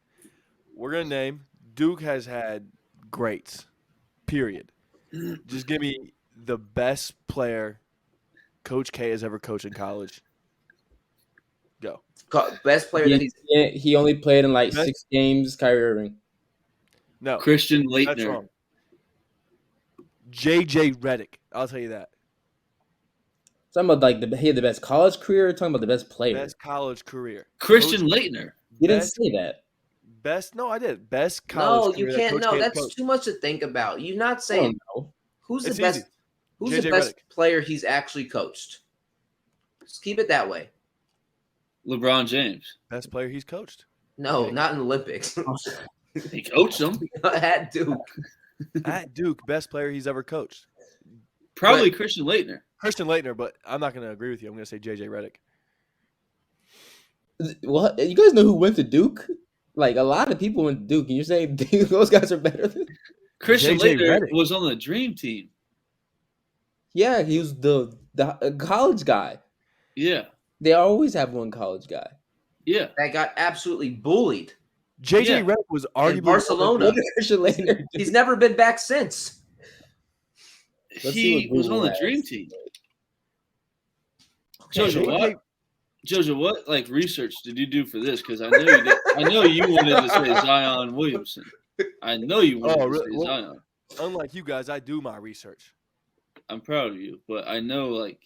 Speaker 6: We're gonna name Duke has had greats. Period. Just give me the best player Coach K has ever coached in college. Go.
Speaker 3: Best player that he's.
Speaker 4: He only played in like
Speaker 6: Best-
Speaker 4: 6 games. Kyrie Irving.
Speaker 6: No,
Speaker 5: Christian
Speaker 6: that's
Speaker 5: Laettner.
Speaker 6: wrong. JJ Redick. I'll tell you that.
Speaker 4: Talking about like he had the best college career. Or talking about the best player.
Speaker 6: Best college career.
Speaker 5: Christian Laettner.
Speaker 4: You didn't
Speaker 6: best-
Speaker 4: say that.
Speaker 6: Best. No, I did. Best
Speaker 3: No,
Speaker 6: college
Speaker 3: you
Speaker 6: career.
Speaker 3: can't.
Speaker 6: Coach
Speaker 3: No,
Speaker 6: K has
Speaker 3: that's
Speaker 6: coached.
Speaker 3: too much to think about. You're not
Speaker 4: I
Speaker 3: saying
Speaker 4: don't know.
Speaker 3: who's the
Speaker 6: It's
Speaker 3: best.
Speaker 6: easy.
Speaker 3: Who's
Speaker 6: JJ
Speaker 3: the best
Speaker 6: Redick.
Speaker 3: player he's actually coached? Just keep it that way.
Speaker 5: LeBron James.
Speaker 6: Best player he's coached.
Speaker 3: No,
Speaker 6: Okay.
Speaker 3: not in the Olympics.
Speaker 5: He coached them.
Speaker 3: At Duke.
Speaker 6: At Duke, best player he's ever coached.
Speaker 5: Probably Christian Laettner.
Speaker 6: Christian Laettner, but I'm not going to agree with you. I'm going to say JJ Redick.
Speaker 4: What? You guys know who went to Duke? Like a lot of people went to Duke, and you're saying those guys are better than?
Speaker 5: Christian
Speaker 6: JJ
Speaker 5: Laettner
Speaker 6: Redick.
Speaker 5: was on the Dream Team.
Speaker 4: Yeah, he was the college guy.
Speaker 5: Yeah.
Speaker 4: They always have one college guy.
Speaker 5: Yeah.
Speaker 3: That got absolutely bullied.
Speaker 6: JJ
Speaker 5: Yeah.
Speaker 6: Redick was arguably
Speaker 3: Barcelona.
Speaker 4: What did Christian Laettner do?
Speaker 3: He's never been back since.
Speaker 4: Let's see
Speaker 5: He
Speaker 4: what
Speaker 5: was on
Speaker 4: Google
Speaker 5: the Dream
Speaker 4: has.
Speaker 5: Team.
Speaker 3: Okay.
Speaker 5: Jojo, what like research did you do for this? Because I know you did. I know you wanted to say Zion Williamson. I know you wanted to
Speaker 6: really?
Speaker 5: say
Speaker 6: Well-
Speaker 5: Zion.
Speaker 6: Unlike you guys, I do my research.
Speaker 5: I'm proud of you, but I know like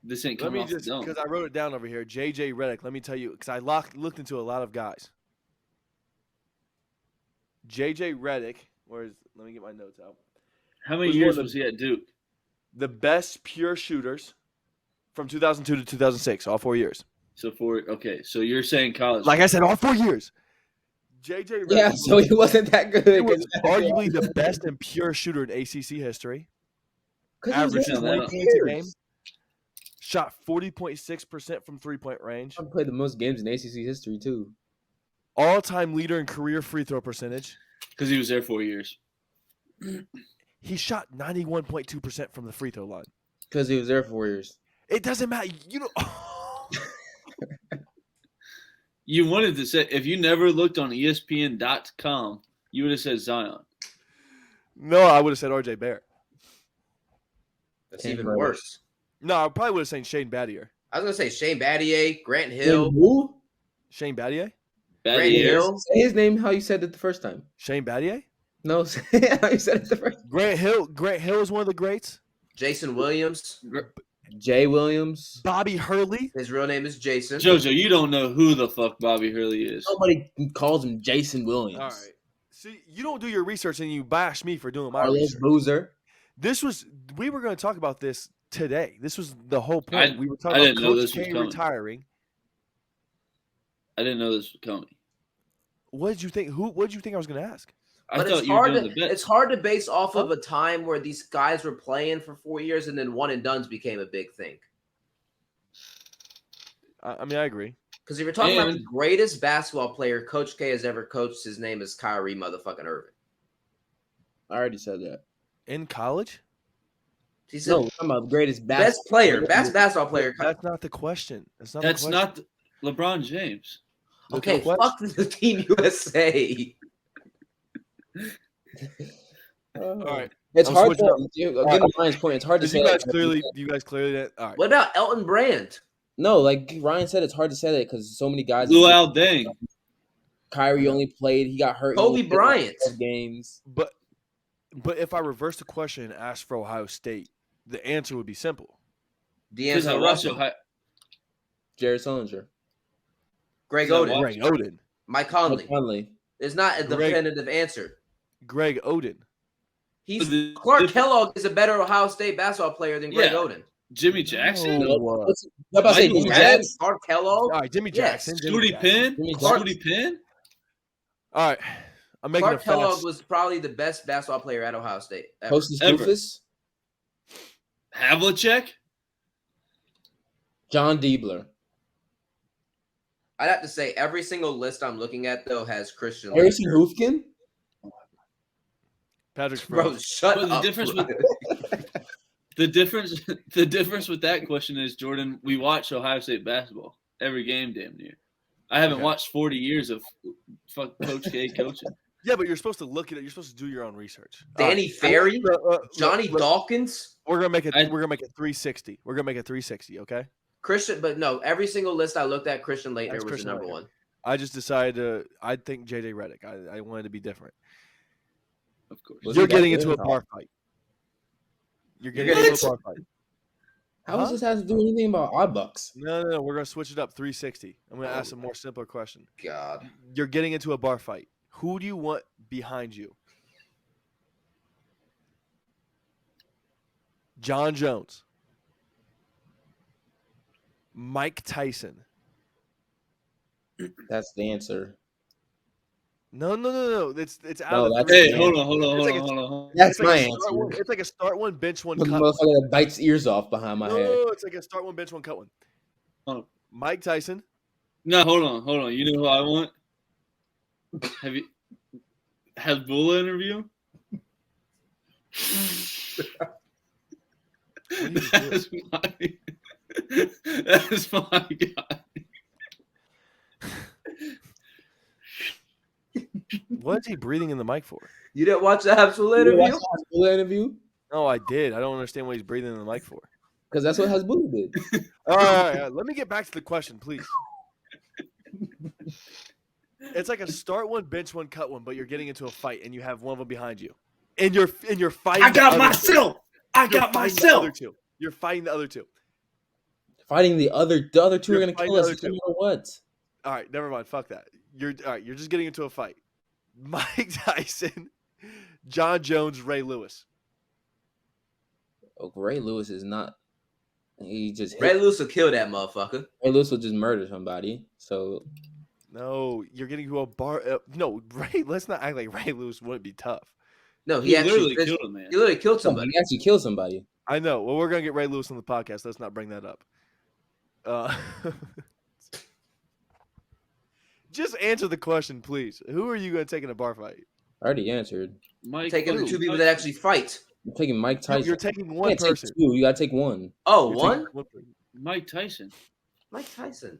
Speaker 5: this ain't
Speaker 6: Let
Speaker 5: coming
Speaker 6: me
Speaker 5: off the
Speaker 6: just,
Speaker 5: dome.
Speaker 6: because I wrote it down over here. JJ Redick. Let me tell you, because I looked into a lot of guys. JJ Redick, let me get my notes out.
Speaker 5: How many
Speaker 6: was
Speaker 5: years
Speaker 6: one of
Speaker 5: was he at Duke?
Speaker 6: The best pure shooters from 2002 to 2006, all 4 years.
Speaker 5: So so you're saying college?
Speaker 6: Like I said, all 4 years. JJ Redick
Speaker 4: Yeah, so he wasn't that good.
Speaker 6: he was arguably the best and pure shooter in ACC history. Averaged
Speaker 5: there
Speaker 6: 20
Speaker 5: for
Speaker 6: points a game. Shot 40.6% from three-point range.
Speaker 4: I played the most games in ACC history too.
Speaker 6: All-time leader in career free throw percentage.
Speaker 5: Because he was there 4 years.
Speaker 6: He shot 91.2% from the free throw line.
Speaker 4: Because he was there for 4 years.
Speaker 6: It doesn't matter. You know.
Speaker 5: You wanted to say if you never looked on ESPN.com, you would have said Zion.
Speaker 6: No, I would have said RJ Barrett.
Speaker 3: That's
Speaker 4: Can't
Speaker 3: even
Speaker 4: remember.
Speaker 3: worse.
Speaker 6: No, I probably would have said Shane Battier.
Speaker 3: I was gonna say Shane Battier, Grant Hill.
Speaker 4: Who?
Speaker 6: Shane Battier?
Speaker 3: Grant
Speaker 5: Battier.
Speaker 3: Hill.
Speaker 4: Say his name how you said it the first time.
Speaker 6: Shane Battier?
Speaker 4: No, say how you said it the first.
Speaker 6: Grant Hill is one of the greats.
Speaker 3: Jason Williams.
Speaker 4: Jay Williams.
Speaker 6: Bobby Hurley.
Speaker 3: His real name is Jason.
Speaker 5: Jojo, you don't know who the fuck Bobby Hurley is.
Speaker 4: Nobody calls him Jason Williams.
Speaker 6: All right. See, you don't do your research and you bash me for doing my
Speaker 4: Carlos
Speaker 6: research.
Speaker 4: Boozer.
Speaker 6: We were going to talk about this today. This was the whole point. We were
Speaker 5: I
Speaker 6: talking
Speaker 5: didn't
Speaker 6: about
Speaker 5: know
Speaker 6: Coach
Speaker 5: this was
Speaker 6: K
Speaker 5: coming.
Speaker 6: retiring.
Speaker 5: I didn't know this was coming.
Speaker 6: What did you think? What did you think I was going to ask?
Speaker 5: I
Speaker 3: But
Speaker 5: thought
Speaker 3: it's
Speaker 5: you were
Speaker 3: hard
Speaker 5: doing the
Speaker 3: to
Speaker 5: bet.
Speaker 3: it's hard to base off of a time where these guys were playing for 4 years and then one and dones became a big thing.
Speaker 6: I mean, I agree.
Speaker 3: Because if you're talking about
Speaker 5: And-
Speaker 3: the greatest basketball player Coach K has ever coached, his name is Kyrie motherfucking Irving.
Speaker 4: I already said that.
Speaker 6: In college?
Speaker 3: He's
Speaker 4: No,
Speaker 3: the
Speaker 4: we're talking about the greatest
Speaker 3: best player, best basketball player.
Speaker 6: That's not the question. That's not
Speaker 5: That's
Speaker 6: the question.
Speaker 5: not LeBron James.
Speaker 3: Okay,
Speaker 6: The
Speaker 3: fuck the Team USA.
Speaker 6: All right.
Speaker 4: It's
Speaker 6: I'm
Speaker 4: hard
Speaker 6: switching up.
Speaker 4: to get Ryan's point. It's hard to
Speaker 6: Because
Speaker 4: say.
Speaker 6: you guys
Speaker 4: that.
Speaker 6: clearly didn't. All right.
Speaker 3: What about Elton Brand?
Speaker 4: No, like Ryan said, it's hard to say that because so many guys.
Speaker 5: Luau Deng.
Speaker 4: Kyrie only played. He got hurt. He
Speaker 3: Kobe
Speaker 4: only played, like,
Speaker 3: Bryant.
Speaker 4: 12 games.
Speaker 6: But if I reverse the question and ask for Ohio State, the answer would be simple.
Speaker 5: Because I
Speaker 3: D'Angelo
Speaker 5: watched
Speaker 3: Russell.
Speaker 5: Ohio.
Speaker 4: Jared Sullinger.
Speaker 3: Greg
Speaker 5: Is that
Speaker 3: Oden.
Speaker 6: Greg Oden.
Speaker 3: Mike Conley.
Speaker 4: Mike Conley.
Speaker 3: It's not a
Speaker 6: Greg-
Speaker 3: definitive answer.
Speaker 6: Greg Oden.
Speaker 3: Clark Kellogg is a better Ohio State basketball player than Greg
Speaker 5: Yeah.
Speaker 3: Oden.
Speaker 5: Jimmy Jackson?
Speaker 6: No.
Speaker 4: What's I'm about to say
Speaker 5: Michael
Speaker 4: Jimmy
Speaker 5: Jackson?
Speaker 4: Jackson.
Speaker 3: Clark Kellogg.
Speaker 6: All right, Jimmy
Speaker 3: Yes.
Speaker 6: Jackson. Jimmy
Speaker 5: Scooty
Speaker 6: Jackson.
Speaker 5: Penn?
Speaker 4: Jimmy
Speaker 5: Scooty Penn?
Speaker 6: All right, I'm making
Speaker 3: Clark
Speaker 6: a
Speaker 3: Kellogg
Speaker 6: fast.
Speaker 3: was probably the best basketball player at Ohio State ever.
Speaker 4: Hostess
Speaker 5: Ever.
Speaker 4: Rufus.
Speaker 5: Havlicek?
Speaker 4: John Diebler.
Speaker 3: I'd have to say every single list I'm looking at though has Christian.
Speaker 4: Harrison Hoofkin.
Speaker 6: Patrick
Speaker 3: Bro,
Speaker 6: Sproles.
Speaker 3: shut
Speaker 5: Well, the
Speaker 3: up.
Speaker 5: difference
Speaker 3: bro.
Speaker 5: The difference with that question is, Jordan, we watch Ohio State basketball every game damn near. I haven't
Speaker 6: Okay.
Speaker 5: watched 40 years of fuck Coach K coaching.
Speaker 6: Yeah, but you're supposed to look at it. You're supposed to do your own research.
Speaker 3: Danny Ferry,
Speaker 6: Look,
Speaker 3: Johnny Dawkins,
Speaker 6: We're gonna make it.
Speaker 5: I-
Speaker 6: We're gonna make it 360. We're gonna make it 360. Okay.
Speaker 3: Christian. But no, every single list I looked at, Christian Leitner
Speaker 6: That's
Speaker 3: was
Speaker 6: Christian
Speaker 3: the number
Speaker 6: Leitner.
Speaker 3: one.
Speaker 6: I just decided to. I think JJ Redick. I wanted to be different.
Speaker 5: Of course.
Speaker 4: Was
Speaker 6: You're
Speaker 4: he that
Speaker 6: getting
Speaker 4: good
Speaker 6: into a
Speaker 4: or not?
Speaker 6: bar fight. You're
Speaker 3: You're
Speaker 6: getting
Speaker 3: getting
Speaker 6: into a bar fight.
Speaker 4: How does this have to do anything about odd bucks?
Speaker 6: No. We're gonna switch it up 360. I'm gonna ask a more simpler question.
Speaker 3: God.
Speaker 6: You're getting into a bar fight. Who do you want behind you? John Jones, Mike Tyson.
Speaker 4: That's the answer.
Speaker 6: No. It's out
Speaker 4: No,
Speaker 6: of the
Speaker 4: that's-
Speaker 6: three.
Speaker 5: Hey, hold on.
Speaker 4: That's
Speaker 6: It's like
Speaker 4: my
Speaker 6: a
Speaker 4: answer.
Speaker 6: start one- It's like a start one, bench one,
Speaker 4: The
Speaker 6: cut.
Speaker 4: motherfucker that bites ears off behind my head.
Speaker 6: No, it's like a start one, bench one, cut one.
Speaker 5: Hold on.
Speaker 6: Mike Tyson.
Speaker 5: No, hold on. You know who I want? Have you had Bula interview?
Speaker 6: What are you doing?
Speaker 5: That's my guy.
Speaker 6: What is he breathing in the mic for?
Speaker 3: You didn't watch the actual
Speaker 4: You
Speaker 3: interview?
Speaker 4: watch Hasbulla interview?
Speaker 6: No, I did. I don't understand what he's breathing in the mic for.
Speaker 4: Because that's what Hasbulla did.
Speaker 6: All right. Let me get back to the question, please. It's like a start one, bench one, cut one, but you're getting into a fight and you have one of them behind you, and you're fighting.
Speaker 5: I got
Speaker 6: the other
Speaker 5: myself. I
Speaker 6: You're
Speaker 5: got
Speaker 6: fighting the
Speaker 5: myself.
Speaker 6: other two. You're fighting the other two.
Speaker 4: Fighting the other two
Speaker 6: You're
Speaker 4: are gonna
Speaker 6: fighting
Speaker 4: kill
Speaker 6: the
Speaker 4: us
Speaker 6: other
Speaker 4: no
Speaker 6: two.
Speaker 4: matter what.
Speaker 6: All right, never mind. Fuck that. You're all right. You're just getting into a fight. Mike Tyson, John Jones, Ray Lewis.
Speaker 4: Oh, Ray Lewis is not. He just
Speaker 3: Ray Lewis will kill that motherfucker.
Speaker 4: Ray Lewis will just murder somebody. So
Speaker 6: No, you're getting to a bar. No, Ray. Let's not act like Ray Lewis wouldn't be tough.
Speaker 3: No,
Speaker 5: He
Speaker 3: he actually
Speaker 5: literally
Speaker 3: killed
Speaker 5: killed a man.
Speaker 3: He literally killed somebody.
Speaker 4: he actually killed somebody.
Speaker 6: I know. Well, we're gonna get Ray Lewis on the podcast. Let's not bring that up. Just answer the question, please. Who are you gonna take in a bar fight?
Speaker 4: I already answered.
Speaker 5: Mike,
Speaker 3: Taking the
Speaker 5: who?
Speaker 3: two people that actually fight.
Speaker 4: I'm taking Mike
Speaker 6: No,
Speaker 4: Tyson.
Speaker 6: you're taking
Speaker 4: You
Speaker 6: one
Speaker 4: can't take
Speaker 6: person.
Speaker 4: two. You gotta take one.
Speaker 3: Oh,
Speaker 6: You're
Speaker 3: one?
Speaker 6: taking one person.
Speaker 5: Mike Tyson.
Speaker 3: Mike Tyson.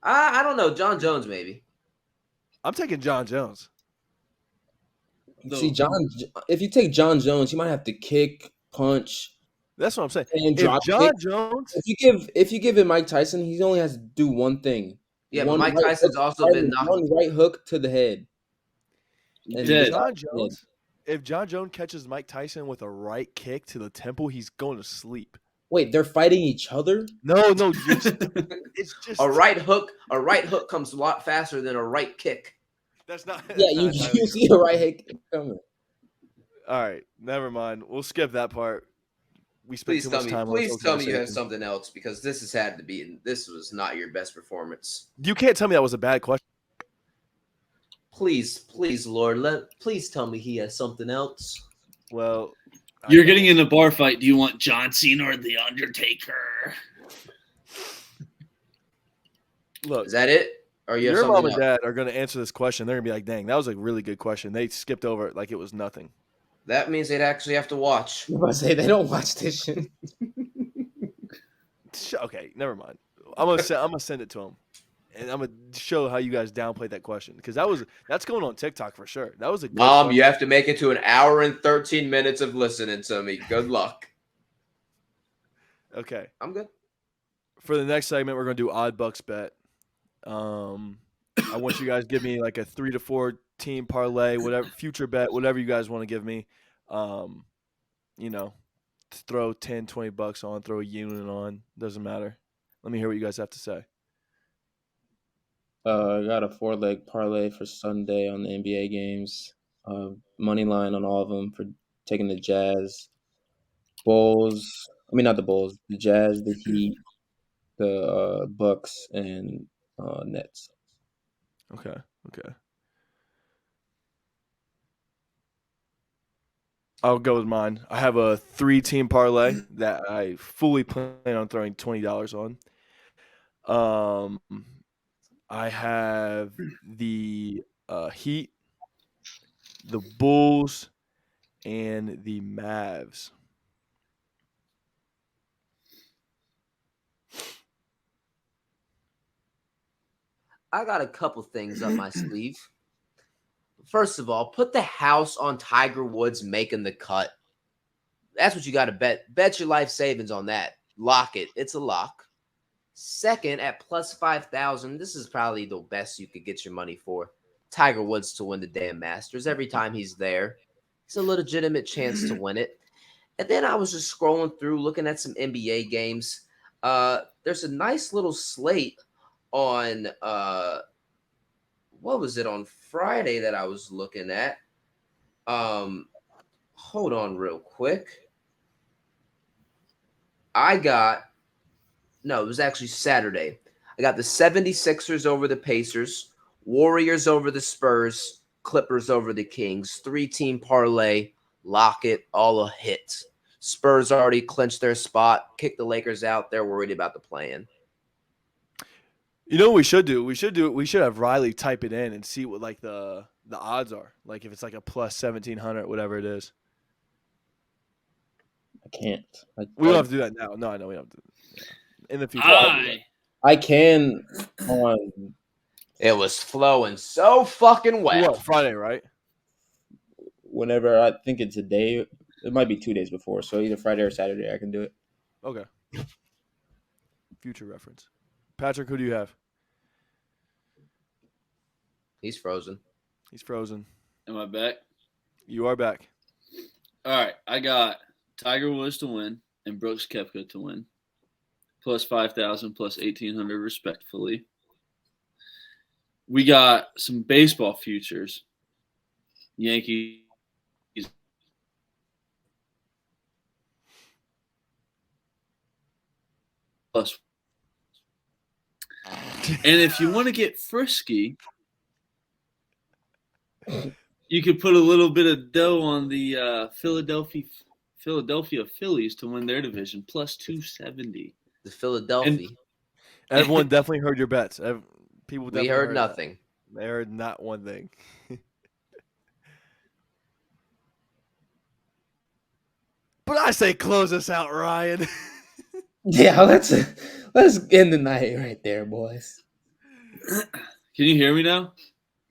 Speaker 3: I don't know. John Jones, maybe.
Speaker 6: I'm taking John Jones.
Speaker 5: No.
Speaker 4: See, if you take John Jones, you might have to kick, punch,
Speaker 6: That's what I'm saying.
Speaker 4: and
Speaker 6: If
Speaker 4: drop
Speaker 6: John
Speaker 4: kick.
Speaker 6: Jones,
Speaker 4: If you give it Mike Tyson, he only has to do one thing.
Speaker 3: Yeah, but
Speaker 4: One
Speaker 3: Mike
Speaker 4: right
Speaker 3: Tyson's
Speaker 4: hook-
Speaker 3: also been knocked.
Speaker 4: one right hook to the head. And
Speaker 5: Dead.
Speaker 6: if John Jones catches Mike Tyson with a right kick to the temple, he's going to sleep.
Speaker 4: Wait, they're fighting each other?
Speaker 6: No, it's just
Speaker 3: A right hook comes a lot faster than a right kick.
Speaker 6: That's not.
Speaker 4: Yeah,
Speaker 6: that's
Speaker 4: you
Speaker 6: not entirely
Speaker 4: you
Speaker 6: true.
Speaker 4: see a right kick coming.
Speaker 6: All right, never mind. We'll skip that part. We spent
Speaker 3: Please
Speaker 6: too
Speaker 3: tell
Speaker 6: much
Speaker 3: me.
Speaker 6: time.
Speaker 3: Please
Speaker 6: on
Speaker 3: tell me you have
Speaker 6: conversation.
Speaker 3: something else because this has had to be. This was not your best performance.
Speaker 6: You can't tell me that was a bad question.
Speaker 3: Please, Lord, please tell me he has something else.
Speaker 6: Well,
Speaker 5: You're getting in a bar fight. Do you want John Cena or The Undertaker?
Speaker 6: look.
Speaker 3: Is that it? Or you have
Speaker 6: Your mom
Speaker 3: something
Speaker 6: and
Speaker 3: else?
Speaker 6: dad are going to answer this question. They're going to be like, "Dang, that was a really good question." They skipped over it like it was nothing.
Speaker 3: That means they'd actually have to watch.
Speaker 4: I'm about to say they don't watch this shit.
Speaker 6: Okay, never mind. I'm gonna send it to them, and I'm gonna show how you guys downplayed that question because that's going on TikTok for sure. That was a good
Speaker 3: Mom,
Speaker 6: question.
Speaker 3: you have to make it to an hour and 13 minutes of listening to me. Good luck.
Speaker 6: Okay,
Speaker 3: I'm good.
Speaker 6: for the next segment, we're gonna do odd bucks bet. I want you guys to give me like a 3 to 4 team parlay, whatever future bet, whatever you guys want to give me. You know, throw $10, $20 on, throw a unit on, doesn't matter. Let me hear what you guys have to say.
Speaker 4: I got a 4-leg parlay for Sunday on the NBA games. Money line on all of them for taking the Jazz, Bulls. I mean, not the Bulls, the Jazz, the Heat, the Bucks, and Nets.
Speaker 6: Okay. I'll go with mine. I have a 3-team parlay that I fully plan on throwing $20 on. I have the Heat, the Bulls, and the Mavs.
Speaker 3: I got a couple things up my sleeve. First of all, put the house on Tiger Woods making the cut. That's what you got to bet. Bet your life savings on that. Lock it. It's a lock. Second, at plus 5,000, this is probably the best you could get your money for. Tiger Woods to win the damn Masters. Every time he's there, it's a legitimate chance to win it. And then I was just scrolling through, looking at some NBA games. There's a nice little slate on what was it on Friday that I was looking at? Hold on real quick. It was actually Saturday. I got the 76ers over the Pacers, Warriors over the Spurs, Clippers over the Kings. 3-team parlay, lock it, all a hit. Spurs already clinched their spot, kicked the Lakers out. They're worried about the play-in.
Speaker 6: You know what we should do? We should have Riley type it in and see what like the odds are. Like if it's like a plus 1,700, whatever it is.
Speaker 4: I can't.
Speaker 6: We don't have to do that now. No, I know we don't have to. Yeah. In the future.
Speaker 4: I can on
Speaker 3: It was flowing so fucking well.
Speaker 6: What, Friday, right?
Speaker 4: whenever. I think it's a day. It might be 2 days before. So either Friday or Saturday I can do it.
Speaker 6: Okay. Future reference. Patrick, who do you have?
Speaker 3: He's frozen.
Speaker 6: He's frozen.
Speaker 5: Am I back?
Speaker 6: You are back.
Speaker 5: All right. I got Tiger Woods to win and Brooks Koepka to win. Plus 5,000, plus 1,800 respectfully. We got some baseball futures. Yankees. Plus. And if you want to get frisky, you could put a little bit of dough on the Philadelphia Phillies to win their division, plus 270.
Speaker 3: The Philadelphia.
Speaker 6: Everyone definitely heard your bets. People definitely
Speaker 3: We heard
Speaker 6: that.
Speaker 3: nothing.
Speaker 6: They heard not one thing. But I say close us out, Ryan.
Speaker 4: Yeah, let's end the night right there, boys.
Speaker 5: Can you hear me now?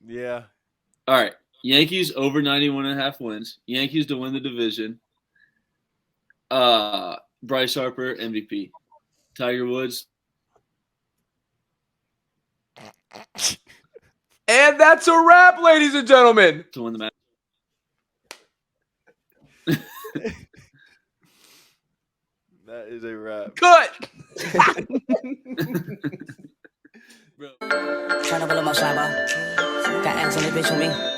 Speaker 6: Yeah.
Speaker 5: All right. Yankees over 91.5 wins. Yankees to win the division. Bryce Harper, MVP. Tiger Woods.
Speaker 3: And that's a wrap, ladies and gentlemen.
Speaker 5: To win the match.
Speaker 6: That is a wrap.
Speaker 3: Cut.
Speaker 5: Bro.
Speaker 1: Tryna pull up my shine, bro. Got Allison and Jordan Orr.